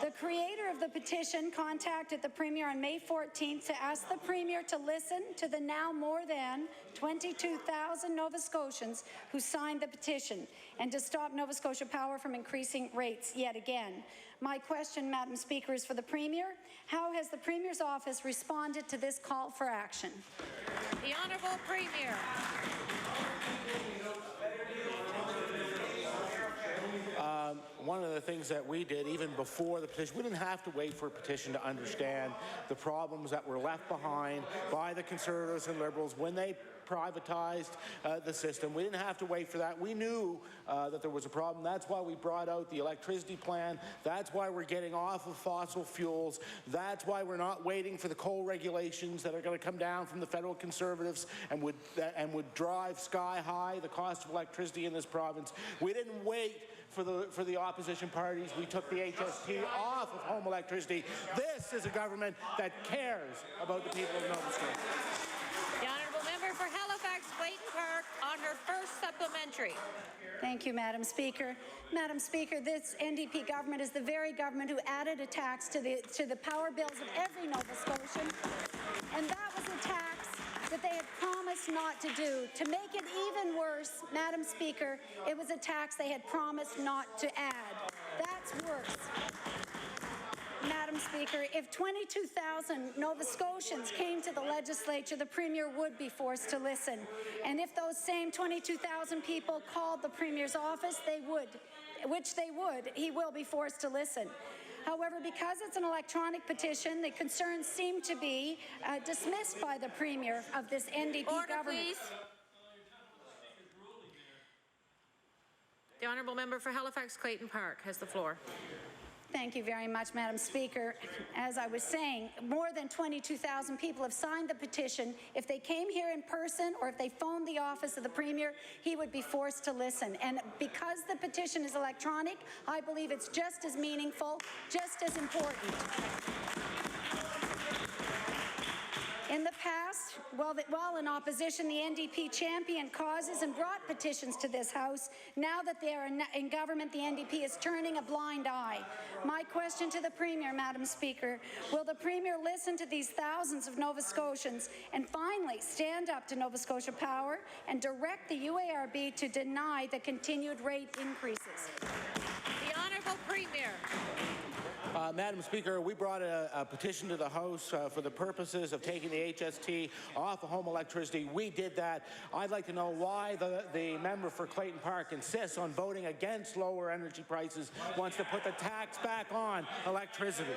The creator of the petition contacted the Premier on May 14th to ask the Premier to listen to the now more than 22,000 Nova Scotians who signed the petition and to stop Nova Scotia Power from increasing rates yet again. My question, Madam Speaker, is for the Premier. How has the Premier's office responded to this call for action? The Honourable Premier. One of the things that we did, even before the petition, we didn't have to wait for a petition to understand the problems that were left behind by the Conservatives and Liberals when they privatized the system. We didn't have to wait for that. We knew that there was a problem. That's why we brought out the electricity plan. That's why we're getting off of fossil fuels. That's why we're not waiting for the coal regulations that are going to come down from the federal Conservatives and would drive sky high the cost of electricity in this province. We didn't wait for the opposition parties. We took the HST off of home electricity. This is a government that cares about the people of Nova Scotia. The Honourable Member for Halifax Clayton Park on her first supplementary. Thank you, Madam Speaker. Madam Speaker, this NDP government is the very government who added a tax to the power bills of every Nova Scotian, and that was a tax that they had promised not to do. To make it even worse, Madam Speaker, it was a tax they had promised not to add. That's worse. Madam Speaker, if 22,000 Nova Scotians came to the legislature, the Premier would be forced to listen. And if those same 22,000 people called the Premier's office, they would, which they would, he will be forced to listen. However, because it's an electronic petition, the concerns seem to be dismissed by the Premier of this NDP government. Please. The Honourable Member for Halifax Clayton Park has the floor. Thank you very much, Madam Speaker. As I was saying, more than 22,000 people have signed the petition. If they came here in person or if they phoned the office of the Premier, he would be forced to listen. And because the petition is electronic, I believe it's just as meaningful, just as important. In the past, while in opposition, the NDP championed causes and brought petitions to this House. Now that they are in government, the NDP is turning a blind eye. My question to the Premier, Madam Speaker, will the Premier listen to these thousands of Nova Scotians and finally stand up to Nova Scotia Power and direct the UARB to deny the continued rate increases? The Honourable Premier. Madam Speaker, we brought a petition to the House for the purposes of taking the HST off of home electricity. We did that. I'd like to know why the member for Clayton Park insists on voting against lower energy prices, wants to put the tax back on electricity.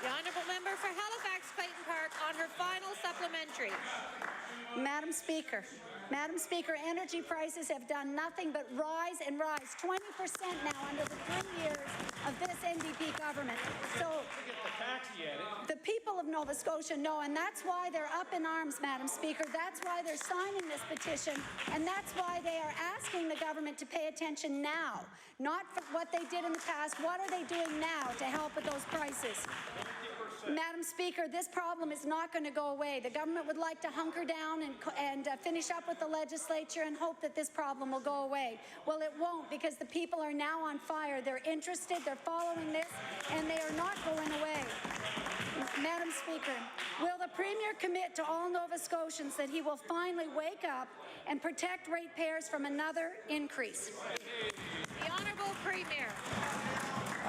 The Honourable Member for Halifax Clayton Park on her final supplementary. Madam Speaker, energy prices have done nothing but rise and rise, 20% now under the 3 years of this NDP government. So the people of Nova Scotia know, and that's why they're up in arms, Madam Speaker. That's why they're signing this petition, and that's why they are asking the government to pay attention now, not for what they did in the past. What are they doing now to help with those prices? Madam Speaker, this problem is not going to go away. The government would like to hunker down and finish up with the legislature and hope that this problem will go away. Well, it won't, because the people are now on fire. They're interested, they're following this, and they are not going away. Madam Speaker, will the Premier commit to all Nova Scotians that he will finally wake up and protect ratepayers from another increase? The Honourable Premier.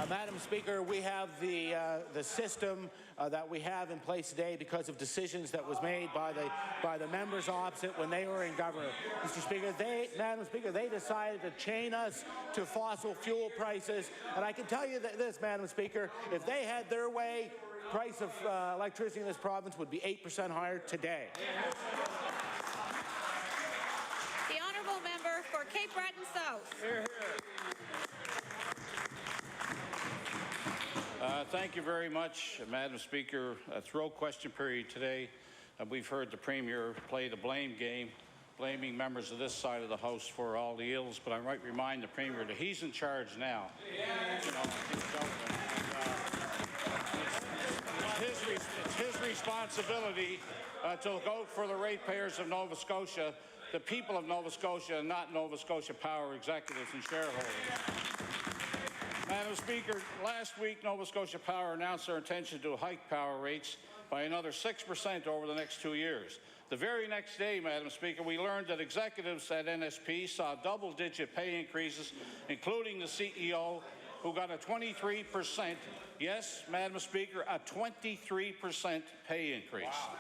Madam Speaker, we have the system that we have in place today because of decisions that was made by the members opposite when they were in government. Mr. Speaker, Madam Speaker, they decided to chain us to fossil fuel prices, and I can tell you this, Madam Speaker, if they had their way, price of electricity in this province would be 8% higher today. The Honourable Member for Cape Breton South. Hear, hear. Thank you very much, Madam Speaker. Throughout question period today, we've heard the Premier play the blame game, blaming members of this side of the House for all the ills, but I might remind the Premier that he's in charge now. You know, his government. And, it's his responsibility to look out for the ratepayers of Nova Scotia, the people of Nova Scotia, and not Nova Scotia Power executives and shareholders. Madam Speaker, last week Nova Scotia Power announced their intention to hike power rates by another 6% over the next 2 years. The very next day, Madam Speaker, we learned that executives at NSP saw double-digit pay increases, including the CEO, who got a 23%, yes, Madam Speaker, a 23% pay increase. Wow.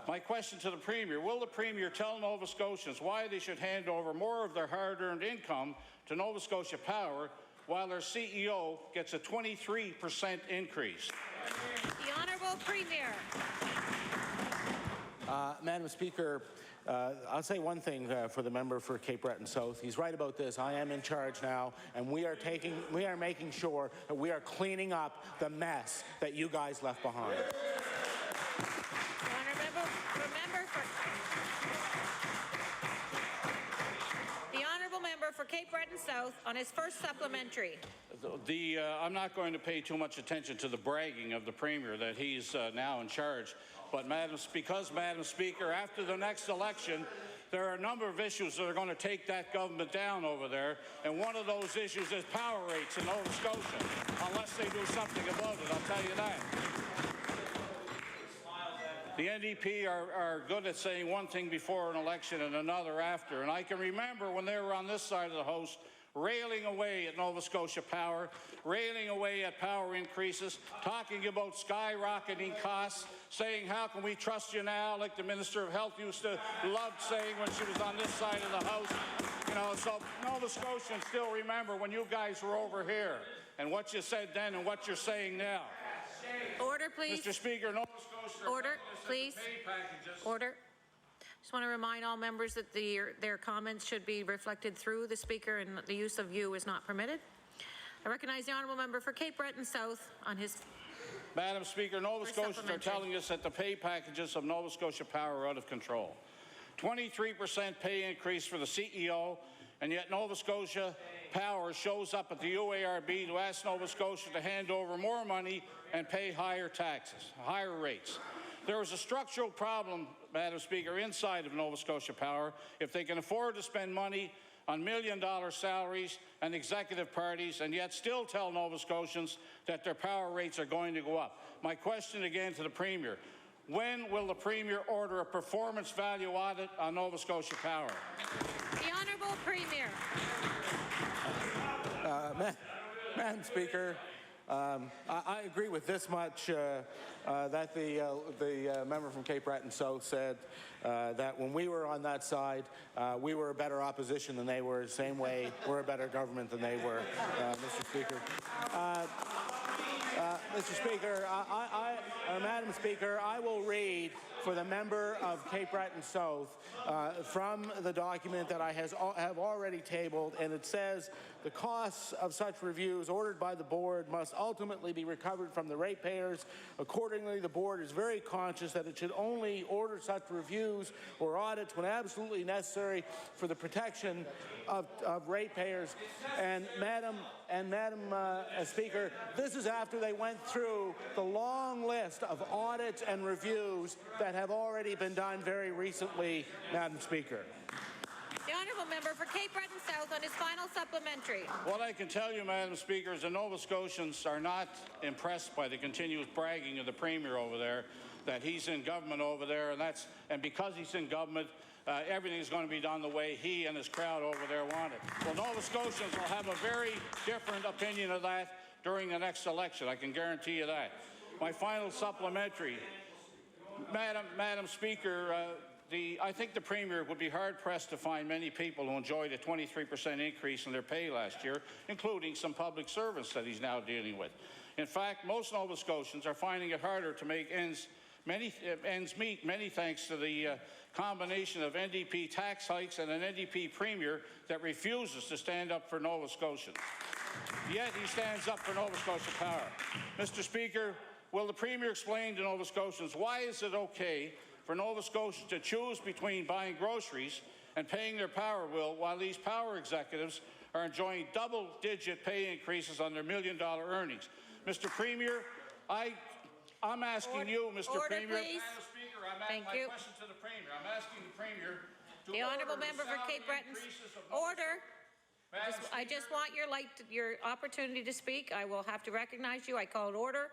My question to the Premier, will the Premier tell Nova Scotians why they should hand over more of their hard-earned income to Nova Scotia Power while their CEO gets a 23% increase? The Honourable Premier. Madam Speaker, I'll say one thing for the member for Cape Breton South. He's right about this. I am in charge now, and we are making sure that we are cleaning up the mess that you guys left behind. The honourable member for Cape Breton South on his first supplementary. I'm not going to pay too much attention to the bragging of the Premier that he's now in charge. But because, Madam Speaker, after the next election, there are a number of issues that are going to take that government down over there, and one of those issues is power rates in Nova Scotia, unless they do something about it, I'll tell you that. The NDP are good at saying one thing before an election and another after, and I can remember when they were on this side of the House, railing away at Nova Scotia Power, railing away at power increases, talking about skyrocketing costs, saying, how can we trust you now, like the Minister of Health used to love saying when she was on this side of the House. You know, so Nova Scotians still remember when you guys were over here and what you said then and what you're saying now. Order, please. Mr. Speaker, Nova Scotia... Order, please. Order. Just want to remind all members that their comments should be reflected through the Speaker, and the use of "you" is not permitted. I recognize the honourable member for Cape Breton South on his... Madam Speaker, Nova Scotians are telling us that the pay packages of Nova Scotia Power are out of control. 23% pay increase for the CEO, and yet Nova Scotia Power shows up at the UARB to ask Nova Scotia to hand over more money and pay higher taxes, higher rates. There is a structural problem, Madam Speaker, inside of Nova Scotia Power if they can afford to spend money on million-dollar salaries and executive parties and yet still tell Nova Scotians that their power rates are going to go up. My question again to the Premier, when will the Premier order a performance value audit on Nova Scotia Power? The Honourable Premier. Madam Speaker, I agree with this much that the member from Cape Breton South said that when we were on that side, we were a better opposition than they were. The same way, we're a better government than they were, Mr. Speaker. Mr. Speaker, Madam Speaker, I will read for the member of Cape Breton South from the document that I have already tabled, and it says the costs of such reviews ordered by the board must ultimately be recovered from the ratepayers. Accordingly, the board is very conscious that it should only order such reviews or audits when absolutely necessary for the protection of ratepayers. And Madam Speaker, this is after they went through the long list of audits and reviews that have already been done very recently, Madam Speaker. The honourable member for Cape Breton South on his final supplementary. What I can tell you, Madam Speaker, is the Nova Scotians are not impressed by the continuous bragging of the Premier over there, that he's in government over there, and because he's in government, everything is going to be done the way he and his crowd over there want it. Well, Nova Scotians will have a very different opinion of that during the next election. I can guarantee you that. My final supplementary, Madam Speaker, I think the Premier would be hard-pressed to find many people who enjoyed a 23% increase in their pay last year, including some public servants that he's now dealing with. In fact, most Nova Scotians are finding it harder to make ends meet, many thanks to the combination of NDP tax hikes and an NDP Premier that refuses to stand up for Nova Scotians. Yet he stands up for Nova Scotia Power. Mr. Speaker, will the Premier explain to Nova Scotians why is it okay for Nova Scotians to choose between buying groceries and paying their power bill, while these power executives are enjoying double-digit pay increases on their million-dollar earnings. Mr. Premier, I'm asking you, Mr. Premier, please. Madam Speaker, Thank my you. question to the Premier. I'm asking the Premier to The honourable order member for salary Cape Breton's increases of Nova order. Madam I just want your opportunity to speak. I will have to recognize you. I called order.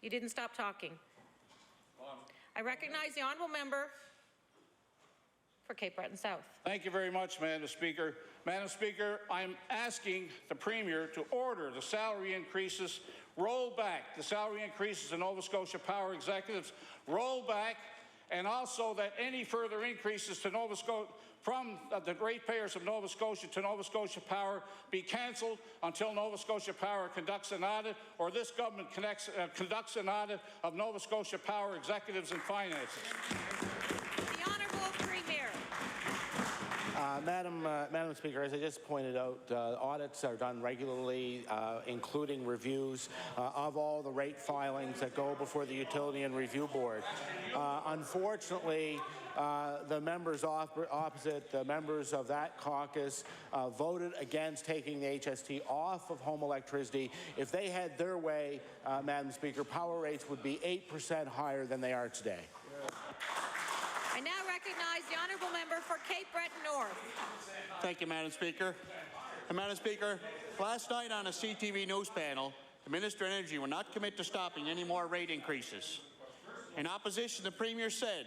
You didn't stop talking. I recognize the honourable member for Cape Breton South. Thank you very much, Madam Speaker. Madam Speaker, I'm asking the Premier to order the salary increases, roll back the salary increases in Nova Scotia Power executives, roll back, and also that any further increases to Nova Scotia from the ratepayers of Nova Scotia to Nova Scotia Power be cancelled until Nova Scotia Power conducts an audit, or this government conducts an audit of Nova Scotia Power executives and finances. The Honourable Premier. Madam Speaker, as I just pointed out, audits are done regularly, including reviews of all the rate filings that go before the Utility and Review Board. Unfortunately, the members opposite, the members of that caucus, voted against taking the HST off of home electricity. If they had their way, Madam Speaker, power rates would be 8% higher than they are today. I now recognize the honourable member for Cape Breton North. Thank you, Madam Speaker. And Madam Speaker, last night on a CTV news panel, the Minister of Energy will not commit to stopping any more rate increases. In opposition, the Premier said,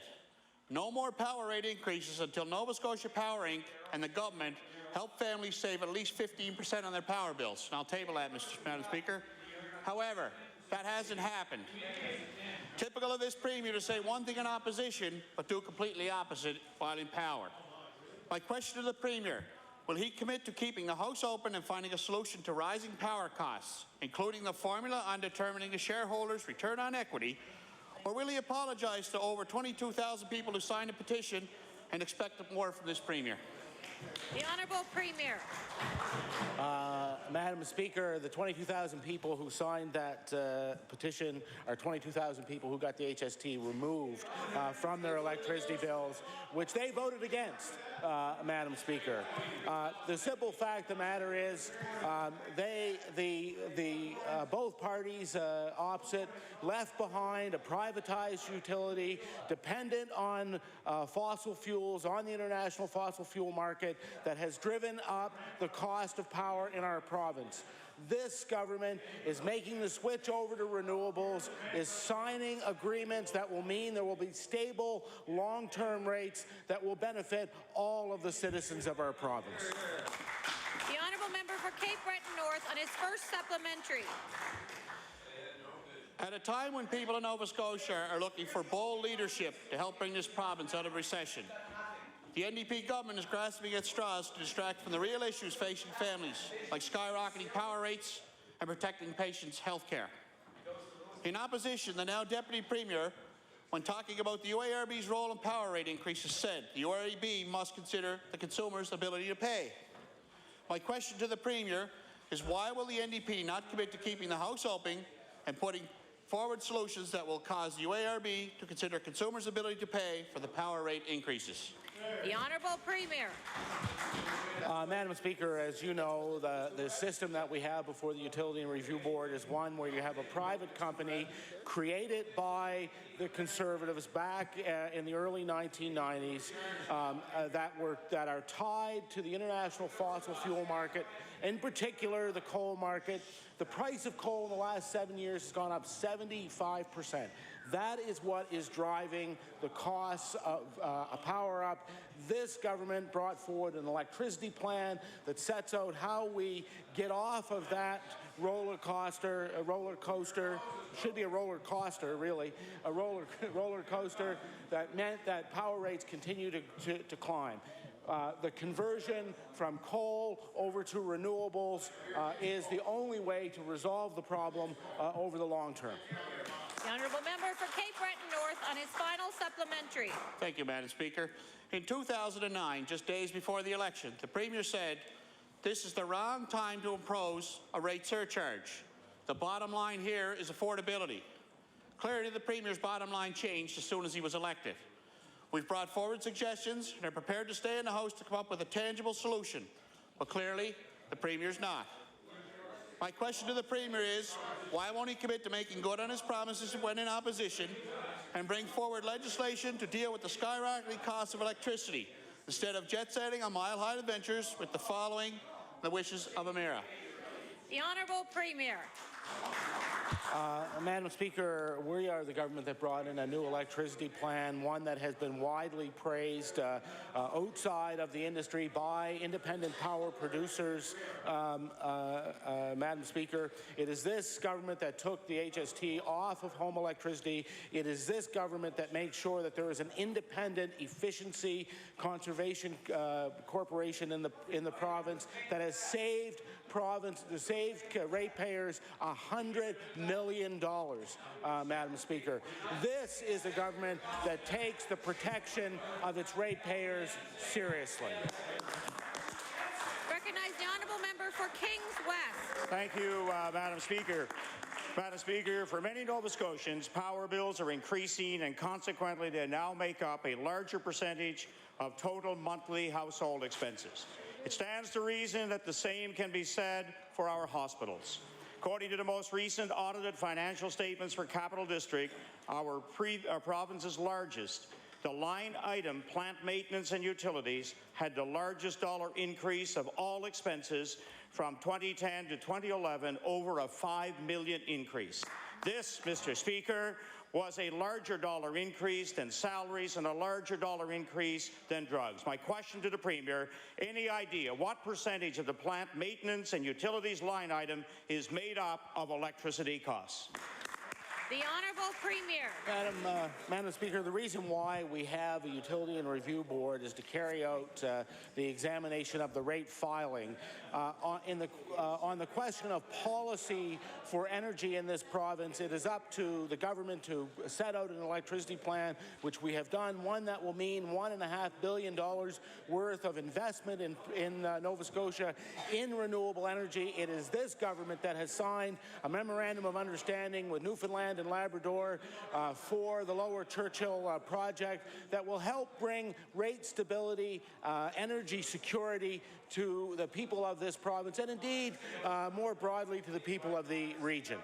no more power rate increases until Nova Scotia Power Inc. and the government help families save at least 15% on their power bills. And I'll table that, Madam Speaker. However, that hasn't happened. Typical of this Premier to say one thing in opposition, but do completely opposite while in power. My question to the Premier, will he commit to keeping the House open and finding a solution to rising power costs, including the formula on determining the shareholders' return on equity, or will he apologize to over 22,000 people who signed a petition and expect more from this Premier? The Honourable Premier. Madam Speaker, the 22,000 people who signed that petition are 22,000 people who got the HST removed from their electricity bills, which they voted against, Madam Speaker. The simple fact of the matter is both parties opposite left behind a privatized utility dependent on fossil fuels, on the international fossil fuel market that has driven up the cost of power in our province. This government is making the switch over to renewables, is signing agreements that will mean there will be stable, long-term rates that will benefit all of the citizens of our province. The honourable member for Cape Breton North on his first supplementary. At a time when people in Nova Scotia are looking for bold leadership to help bring this province out of recession, the NDP government is grasping at straws to distract from the real issues facing families, like skyrocketing power rates and protecting patients' health care. In opposition, the now Deputy Premier, when talking about the UARB's role in power rate increases, said the UARB must consider the consumer's ability to pay. My question to the Premier is, why will the NDP not commit to keeping the House open and putting forward solutions that will cause the UARB to consider consumers' ability to pay for the power rate increases? The Honourable Premier. Madam Speaker, as you know, the system that we have before the Utility and Review Board is one where you have a private company created by the Conservatives back in the early 1990s that are tied to the international fossil fuel market, in particular the coal market. The price of coal in the last 7 years has gone up 75%. That is what is driving the costs of power up. This government brought forward an electricity plan that sets out how we get off of that roller coaster, should be a roller coaster really, a roller coaster that meant that power rates continue to climb. The conversion from coal over to renewables is the only way to resolve the problem over the long term. The honourable member for Cape Breton North on his final supplementary. Thank you, Madam Speaker. In 2009, just days before the election, the Premier said, this is the wrong time to impose a rate surcharge. The bottom line here is affordability. Clearly, the Premier's bottom line changed as soon as he was elected. We've brought forward suggestions and are prepared to stay in the House to come up with a tangible solution, but clearly the Premier's not. My question to the Premier is, why won't he commit to making good on his promises when in opposition and bring forward legislation to deal with the skyrocketing cost of electricity instead of jet-setting on mile-high adventures with the following the wishes of Emira? The Honourable Premier. Madam Speaker, we are the government that brought in a new electricity plan, one that has been widely praised outside of the industry by independent power producers. Madam Speaker, it is this government that took the HST off of home electricity. It is this government that made sure that there is an independent efficiency conservation corporation in the province that has saved ratepayers $100 million, Madam Speaker. This is a government that takes the protection of its ratepayers seriously. Recognize the honourable member for Kings West. Thank you, Madam Speaker. Madam Speaker, for many Nova Scotians, power bills are increasing and consequently they now make up a larger percentage of total monthly household expenses. It stands to reason that the same can be said for our hospitals. According to the most recent audited financial statements for Capital District, our province's largest, the line item plant maintenance and utilities had the largest dollar increase of all expenses from 2010 to 2011, over a $5 million increase. This, Mr. Speaker, was a larger dollar increase than salaries and a larger dollar increase than drugs. My question to the Premier, any idea what percentage of the plant maintenance and utilities line item is made up of electricity costs? The Honourable Premier. Madam Speaker, the reason why we have a Utility and Review Board is to carry out the examination of the rate filing. On the question of policy for energy in this province, it is up to the government to set out an electricity plan, which we have done, one that will mean $1.5 billion worth of investment in Nova Scotia in renewable energy. It is this government that has signed a memorandum of understanding with Newfoundland and Labrador for the Lower Churchill project that will help bring rate stability, energy security to the people of this province and indeed more broadly to the people of the region.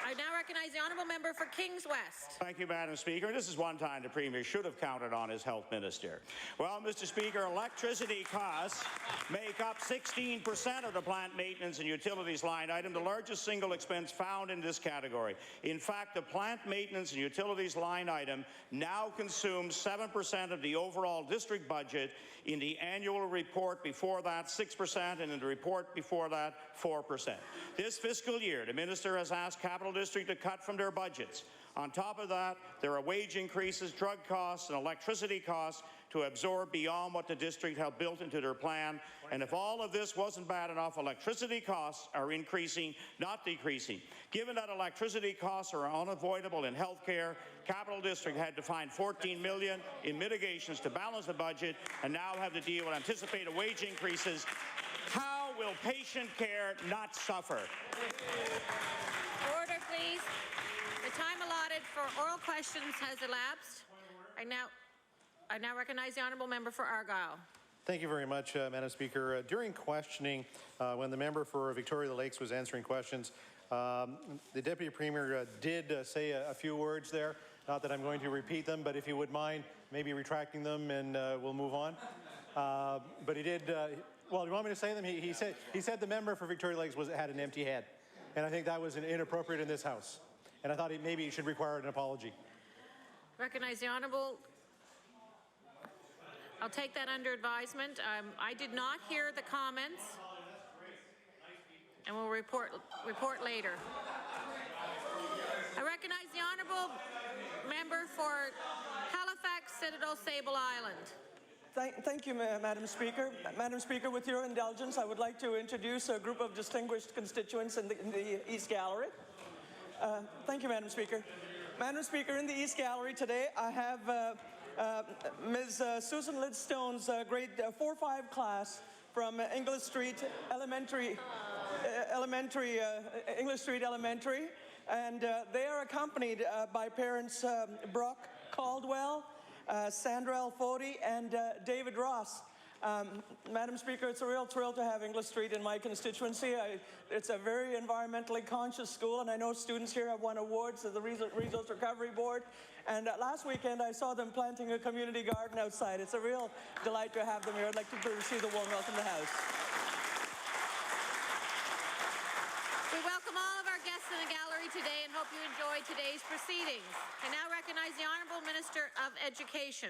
I now recognize the honourable member for Kings West. Thank you, Madam Speaker. This is one time the Premier should have counted on his health minister. Well, Mr. Speaker, electricity costs make up 16% of the plant maintenance and utilities line item, the largest single expense found in this category. In fact, the plant maintenance and utilities line item now consumes 7% of the overall district budget. In the annual report before that, 6%, and in the report before that, 4%. This fiscal year, the Minister has asked Capital District to cut from their budgets. On top of that, there are wage increases, drug costs, and electricity costs to absorb beyond what the district have built into their plan. And if all of this wasn't bad enough, electricity costs are increasing, not decreasing. Given that electricity costs are unavoidable in health care, Capital District had to find $14 million in mitigations to balance the budget and now have to deal with anticipated wage increases. How will patient care not suffer? Order, please. The time allotted for oral questions has elapsed. I now recognize the honourable member for Argyle. Thank you very much, Madam Speaker. During questioning, when the member for Victoria Lakes was answering questions, the Deputy Premier did say a few words there. Not that I'm going to repeat them, but if you would mind maybe retracting them and we'll move on. But he did, well, you want me to say them? He said the member for Victoria Lakes had an empty head. And I think that was inappropriate in this House. And I thought maybe he should require an apology. Recognize the honourable. I'll take that under advisement. I did not hear the comments, and we'll report later. I recognize the honourable member for Halifax, Citadel, Sable Island. Thank you, Madam Speaker. Madam Speaker, with your indulgence, I would like to introduce a group of distinguished constituents in the East Gallery. Thank you, Madam Speaker. Madam Speaker, in the East Gallery today, I have Ms. Susan Lidstone's grade 4-5 class from English Street Elementary. and they are accompanied by parents Brooke Caldwell, Sandra Alfoti, and David Ross. Madam Speaker, it's a real thrill to have English Street in my constituency. It's a very environmentally conscious school, and I know students here have won awards at the Resource Recovery Board. And last weekend, I saw them planting a community garden outside. It's a real delight to have them here. I'd like to receive the warm welcome to the House. We welcome all of our guests in the gallery today and hope you enjoyed today's proceedings. I now recognize the Honourable Minister of Education.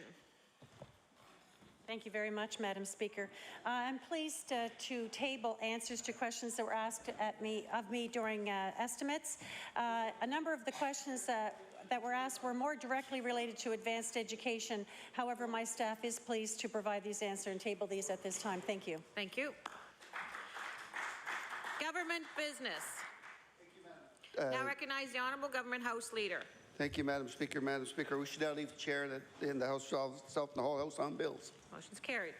Thank you very much, Madam Speaker. I'm pleased to table answers to questions that were asked of me during estimates. A number of the questions that were asked were more directly related to advanced education. However, my staff is pleased to provide these answers and table these at this time. Thank you. Thank you. Government business. Now recognize the Honourable Government House Leader. Thank you, Madam Speaker. Madam Speaker, we should now leave the chair in the House itself and the whole House on bills. Motion's carried.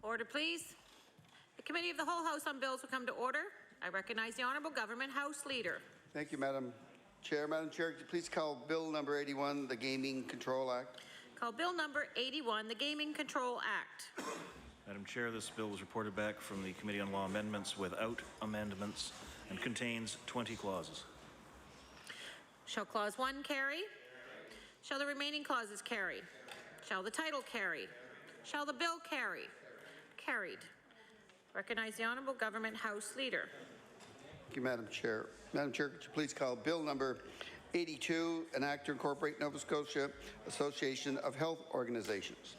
Order, please. The Committee of the Whole House on Bills will come to order. I recognize the Honourable Government House Leader. Thank you, Madam Chair. Madam Chair, could you please call Bill number 81, the Gaming Control Act? Call Bill number 81, the Gaming Control Act. Madam Chair, this bill was reported back from the Committee on Law Amendments without amendments and contains 20 clauses. Shall Clause 1 carry? Shall the remaining clauses carry? Shall the title carry? Shall the bill carry? Carried. Recognize the Honourable Government House Leader. Thank you, Madam Chair. Madam Chair, could you please call Bill number 82, an act to incorporate Nova Scotia Association of Health Organizations?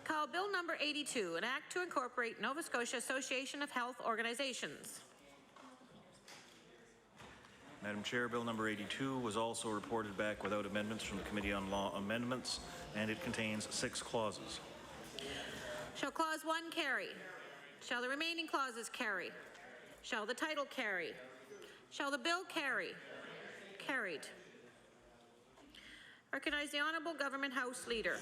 Call Bill number 82, an act to incorporate Nova Scotia Association of Health Organizations. Madam Chair, Bill number 82 was also reported back without amendments from the Committee on Law Amendments, and it contains 6 clauses. Shall Clause 1 carry? Shall the remaining clauses carry? Shall the title carry? Shall the bill carry? Carried. Recognize the Honourable Government House Leader.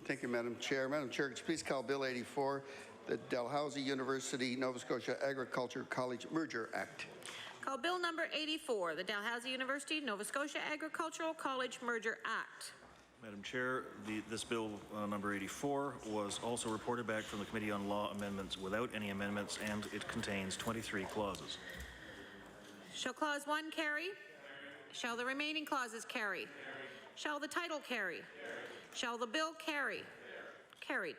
Thank you, Madam Chair. Madam Chair, could you please call Bill 84, the Dalhousie University Nova Scotia Agriculture College Merger Act? Call Bill number 84, the Dalhousie University Nova Scotia Agricultural College Merger Act. Madam Chair, this bill number 84 was also reported back from the Committee on Law Amendments without any amendments, and it contains 23 clauses. Shall Clause 1 carry? Shall the remaining clauses carry? Shall the title carry? Shall the bill carry? Carried.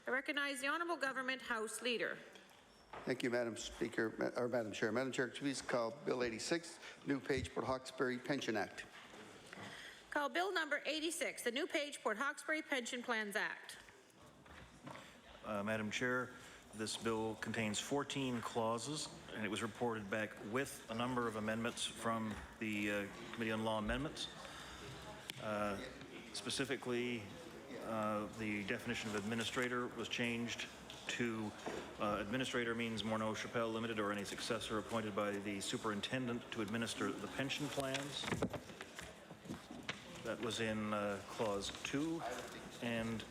I recognize the Honourable Government House Leader. Thank you, Madam Speaker, or Madam Chair. Madam Chair, could you please call Bill 86, New Page Port Hawkesbury Pension Act? Call Bill number 86, the New Page Port Hawkesbury Pension Plans Act. Madam Chair, this bill contains 14 clauses, and it was reported back with a number of amendments from the Committee on Law Amendments. Specifically, the definition of administrator was changed to administrator means Morneau Chappelle Limited or any successor appointed by the superintendent to administer the pension plans. That was in Clause 2, and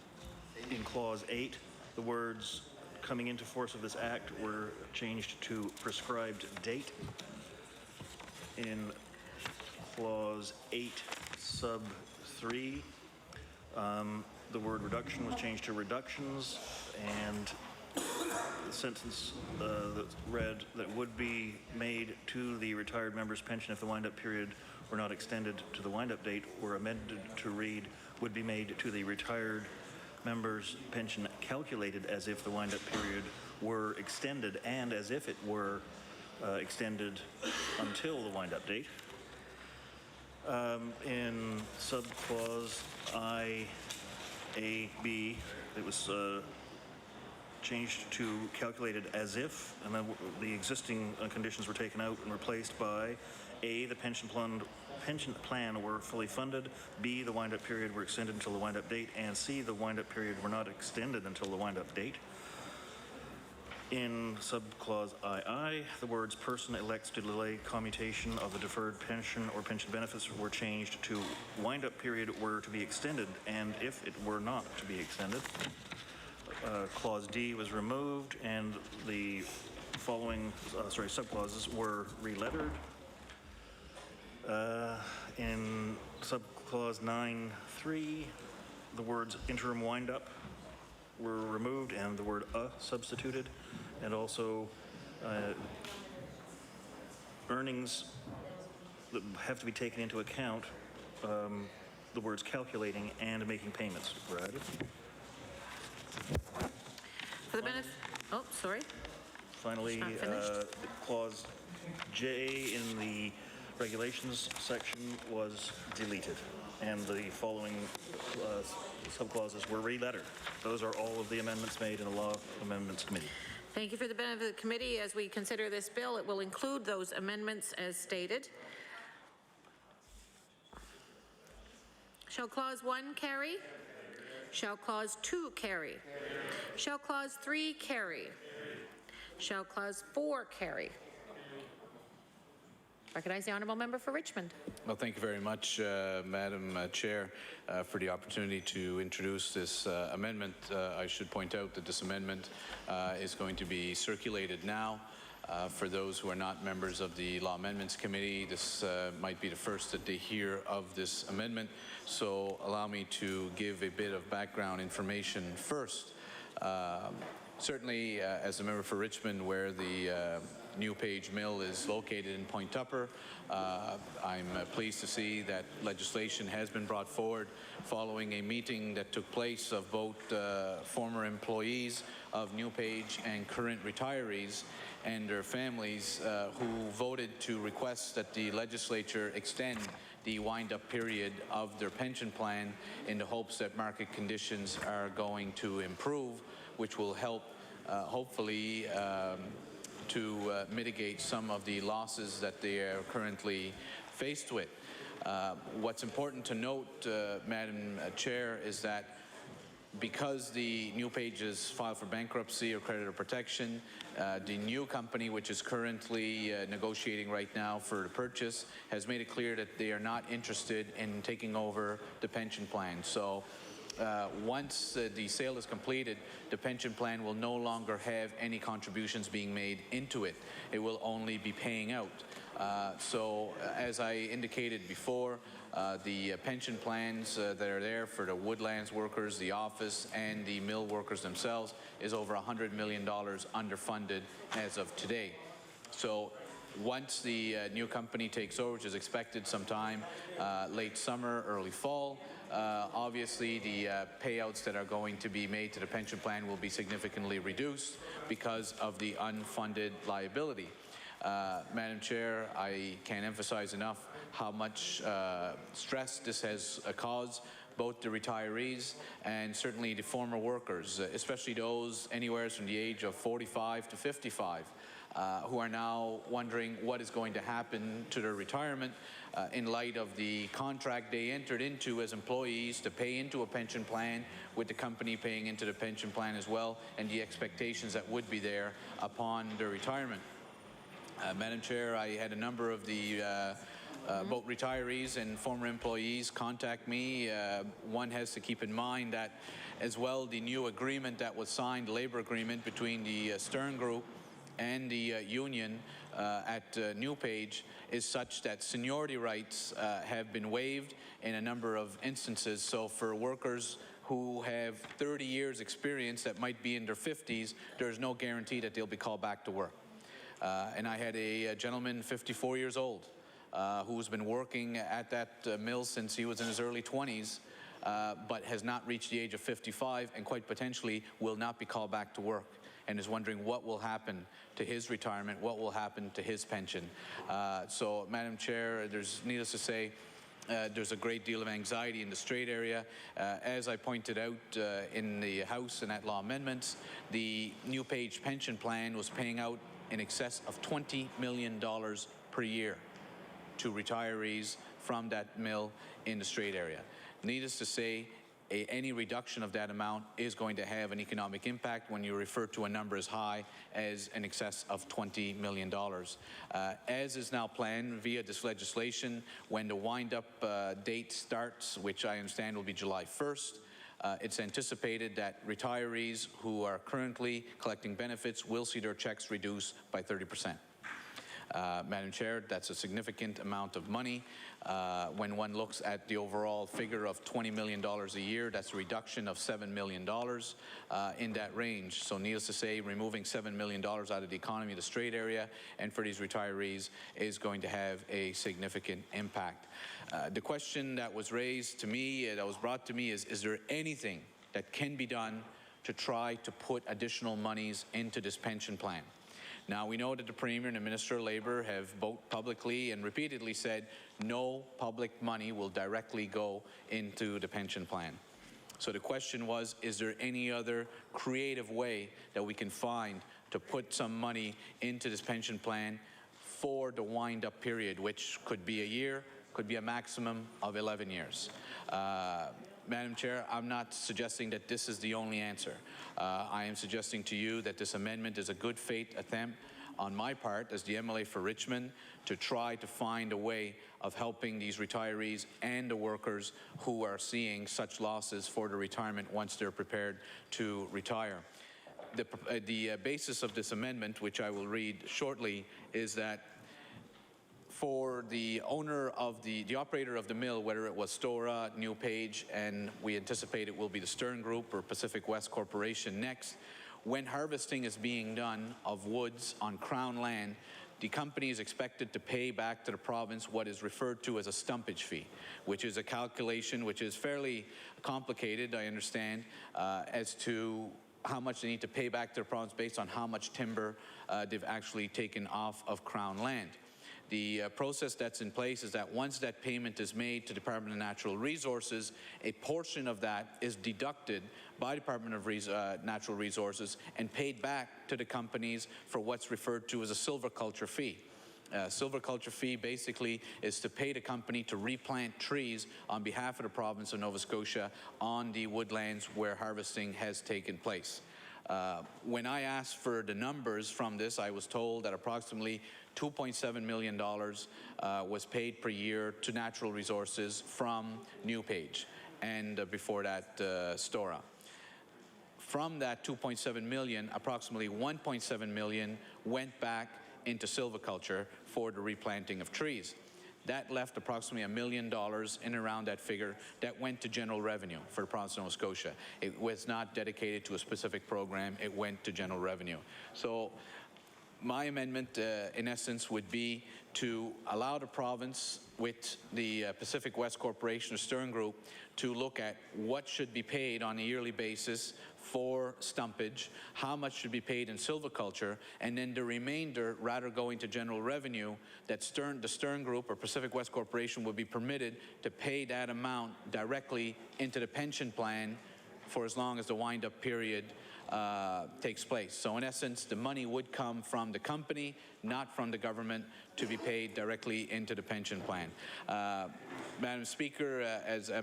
in Clause 8, the words coming into force of this act were changed to prescribed date. In Clause 8, Sub 3, the word reduction was changed to reductions, and the sentence that read that would be made to the retired member's pension if the wind-up period were not extended to the wind-up date were amended to read would be made to the retired member's pension calculated as if the wind-up period were extended and as if it were extended until the wind-up date. In subclause I, A, B, it was changed to calculated as if, and then the existing conditions were taken out and replaced by A, the pension plan were fully funded, B, the wind-up period were extended until the wind-up date, and C, the wind-up period were not extended until the wind-up date. In subclause II, the words person elects to delay commutation of the deferred pension or pension benefits were changed to wind-up period were to be extended, and if it were not to be extended. Clause D was removed, and the following subclauses were relettered. In subclause 9.3, the words interim wind-up were removed and the word substituted, and also earnings that have to be taken into account, the words calculating and making payments were added. For the benefit, oh, sorry. Finally, clause J in the regulations section was deleted, and the following subclauses were relettered. Those are all of the amendments made in the Law Amendments Committee. Thank you for the benefit of the committee. As we consider this bill, it will include those amendments as stated. Shall Clause 1 carry? Shall Clause 2 carry? Shall Clause 3 carry? Shall Clause 4 carry? Recognize the honourable member for Richmond. Well, thank you very much, Madam Chair, for the opportunity to introduce this amendment. I should point out that this amendment is going to be circulated now. For those who are not members of the Law Amendments Committee, this might be the first that they hear of this amendment, so allow me to give a bit of background information first. Certainly, as a member for Richmond, where the New Page Mill is located in Point Tupper, I'm pleased to see that legislation has been brought forward following a meeting that took place of both former employees of New Page and current retirees and their families who voted to request that the legislature extend the wind-up period of their pension plan in the hopes that market conditions are going to improve, which will help, hopefully, to mitigate some of the losses that they are currently faced with. What's important to note, Madam Chair, is that because the new page is filed for bankruptcy or creditor protection, the new company, which is currently negotiating right now for the purchase, has made it clear that they are not interested in taking over the pension plan. So once the sale is completed, the pension plan will no longer have any contributions being made into it. It will only be paying out. So as I indicated before, the pension plans that are there for the woodlands workers, the office, and the mill workers themselves is over $100 million underfunded as of today. So once the new company takes over, which is expected sometime late summer, early fall, obviously the payouts that are going to be made to the pension plan will be significantly reduced because of the unfunded liability. Madam Chair, I can't emphasize enough how much stress this has caused both the retirees and certainly the former workers, especially those anywhere from the age of 45 to 55, who are now wondering what is going to happen to their retirement in light of the contract they entered into as employees to pay into a pension plan, with the company paying into the pension plan as well, and the expectations that would be there upon their retirement. Madam Chair, I had a number of the both retirees and former employees contact me. One has to keep in mind that as well the new agreement that was signed, labor agreement between the Stern Group and the union at NewPage, is such that seniority rights have been waived in a number of instances. So for workers who have 30 years experience that might be in their 50s, there's no guarantee that they'll be called back to work. And I had a gentleman, 54 years old, who's been working at that mill since he was in his early 20s, but has not reached the age of 55 and quite potentially will not be called back to work, and is wondering what will happen to his retirement, what will happen to his pension. So, Madam Chair, there's needless to say, there's a great deal of anxiety in the Strait area. As I pointed out in the House and at law amendments, the NewPage pension plan was paying out in excess of $20 million per year to retirees from that mill in the Strait area. Needless to say, any reduction of that amount is going to have an economic impact when you refer to a number as high as in excess of $20 million. As is now planned via this legislation, when the wind-up date starts, which I understand will be July 1st, it's anticipated that retirees who are currently collecting benefits will see their checks reduced by 30%. Madam Chair, that's a significant amount of money. When one looks at the overall figure of $20 million a year, that's a reduction of $7 million in that range. So needless to say, removing $7 million out of the economy of the Strait area and for these retirees is going to have a significant impact. The question that was raised to me, that was brought to me, is there anything that can be done to try to put additional monies into this pension plan? Now, we know that the Premier and the Minister of Labour have both publicly and repeatedly said no public money will directly go into the pension plan. So the question was, is there any other creative way that we can find to put some money into this pension plan for the wind-up period, which could be a year, could be a maximum of 11 years. Madam Chair, I'm not suggesting that this is the only answer. I am suggesting to you that this amendment is a good faith attempt on my part as the MLA for Richmond to try to find a way of helping these retirees and the workers who are seeing such losses for their retirement once they're prepared to retire. The basis of this amendment, which I will read shortly, is that for the owner of the operator of the mill, whether it was Stora, NewPage, and we anticipate it will be the Stern Group or Pacific West Corporation next, when harvesting is being done of woods on Crown land, the company is expected to pay back to the province what is referred to as a stumpage fee, which is a calculation which is fairly complicated, I understand, as to how much they need to pay back to the province based on how much timber they've actually taken off of Crown land. The process that's in place is that once that payment is made to the Department of Natural Resources, a portion of that is deducted by the Department of Natural Resources and paid back to the companies for what's referred to as a silviculture fee. Silviculture fee basically is to pay the company to replant trees on behalf of the province of Nova Scotia on the woodlands where harvesting has taken place. When I asked for the numbers from this, I was told that approximately $2.7 million was paid per year to natural resources from NewPage, and before that, Stora. From that 2.7 million, approximately 1.7 million went back into silviculture for the replanting of trees. That left approximately $1 million in around that figure that went to general revenue for the province of Nova Scotia. It was not dedicated to a specific program, it went to general revenue. So my amendment, in essence, would be to allow the province with the Pacific West Corporation or Stern Group to look at what should be paid on a yearly basis for stumpage, how much should be paid in silviculture, and then the remainder, rather going to general revenue, that the Stern Group or Pacific West Corporation would be permitted to pay that amount directly into the pension plan for as long as the wind-up period takes place. So in essence, the money would come from the company, not from the government, to be paid directly into the pension plan. Madam Speaker,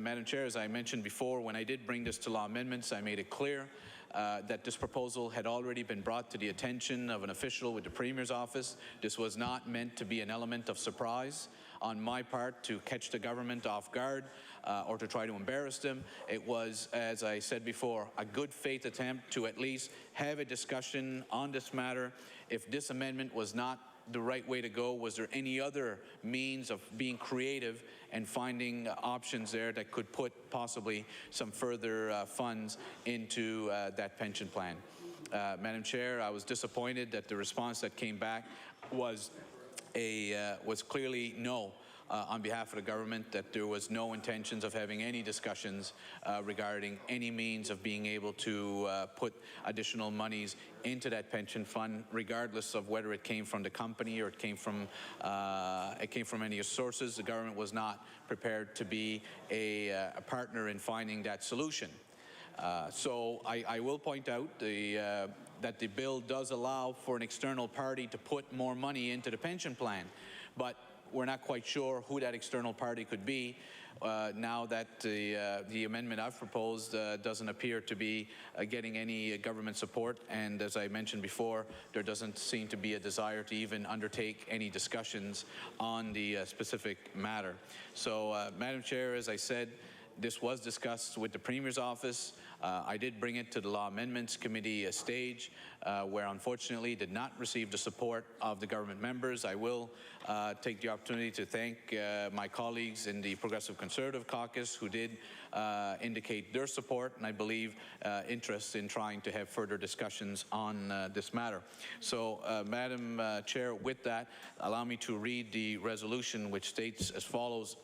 Madam Chair, as I mentioned before, when I did bring this to law amendments, I made it clear that this proposal had already been brought to the attention of an official with the Premier's office. This was not meant to be an element of surprise on my part to catch the government off guard or to try to embarrass them. It was, as I said before, a good faith attempt to at least have a discussion on this matter. If this amendment was not the right way to go, was there any other means of being creative and finding options there that could put possibly some further funds into that pension plan? Madam Chair, I was disappointed that the response that came back was clearly no. On behalf of the government, that there was no intentions of having any discussions regarding any means of being able to put additional monies into that pension fund, regardless of whether it came from the company or it came from any sources. The government was not prepared to be a partner in finding that solution. So I will point out that the bill does allow for an external party to put more money into the pension plan, but we're not quite sure who that external party could be now that the amendment I've proposed doesn't appear to be getting any government support, and as I mentioned before, there doesn't seem to be a desire to even undertake any discussions on the specific matter. So, Madam Chair, as I said, this was discussed with the Premier's office. I did bring it to the Law Amendments Committee stage, where unfortunately did not receive the support of the government members. I will take the opportunity to thank my colleagues in the Progressive Conservative Caucus who did indicate their support and I believe interest in trying to have further discussions on this matter. So, Madam Chair, with that, allow me to read the resolution, which states as follows.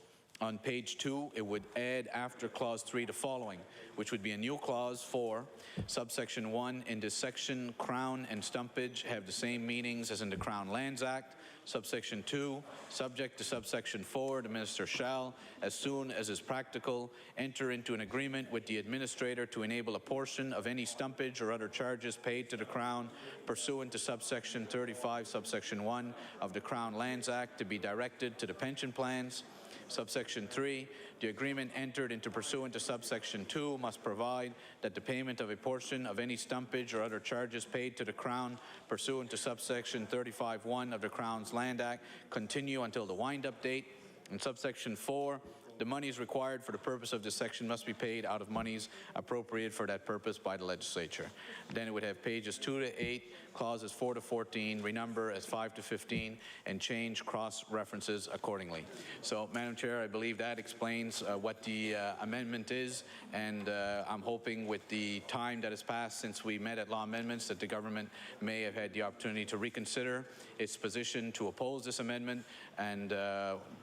On page 2, it would add after clause 3 the following, which would be a new clause 4, subsection 1, in this section, crown and stumpage have the same meanings as in the Crown Lands Act. Subsection 2, subject to subsection 4, the minister shall, as soon as is practical, enter into an agreement with the administrator to enable a portion of any stumpage or other charges paid to the Crown pursuant to subsection 35, subsection 1 of the Crown Lands Act to be directed to the pension plans. Subsection 3, the agreement entered into pursuant to subsection 2 must provide that the payment of a portion of any stumpage or other charges paid to the Crown pursuant to subsection 35(1) of the Crown's Land Act continue until the wind-up date. And subsection 4, the monies required for the purpose of this section must be paid out of monies appropriated for that purpose by the legislature. Then it would have pages 2 to 8, clauses 4 to 14, renumber as 5 to 15, and change cross-references accordingly. So, Madam Chair, I believe that explains what the amendment is, and I'm hoping with the time that has passed since we met at Law Amendments that the government may have had the opportunity to reconsider its position to oppose this amendment, and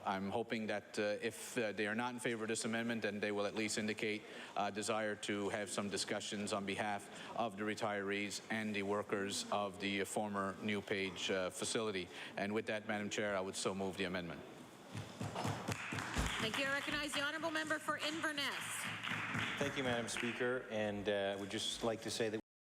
I'm hoping that if they are not in favor of this amendment, then they will at least indicate a desire to have some discussions on behalf of the retirees and the workers of the former NewPage facility. And with that, Madam Chair, I would so move the amendment. Thank you. I recognize the honourable member for Inverness. Thank you, Madam Speaker, and I would just like to say that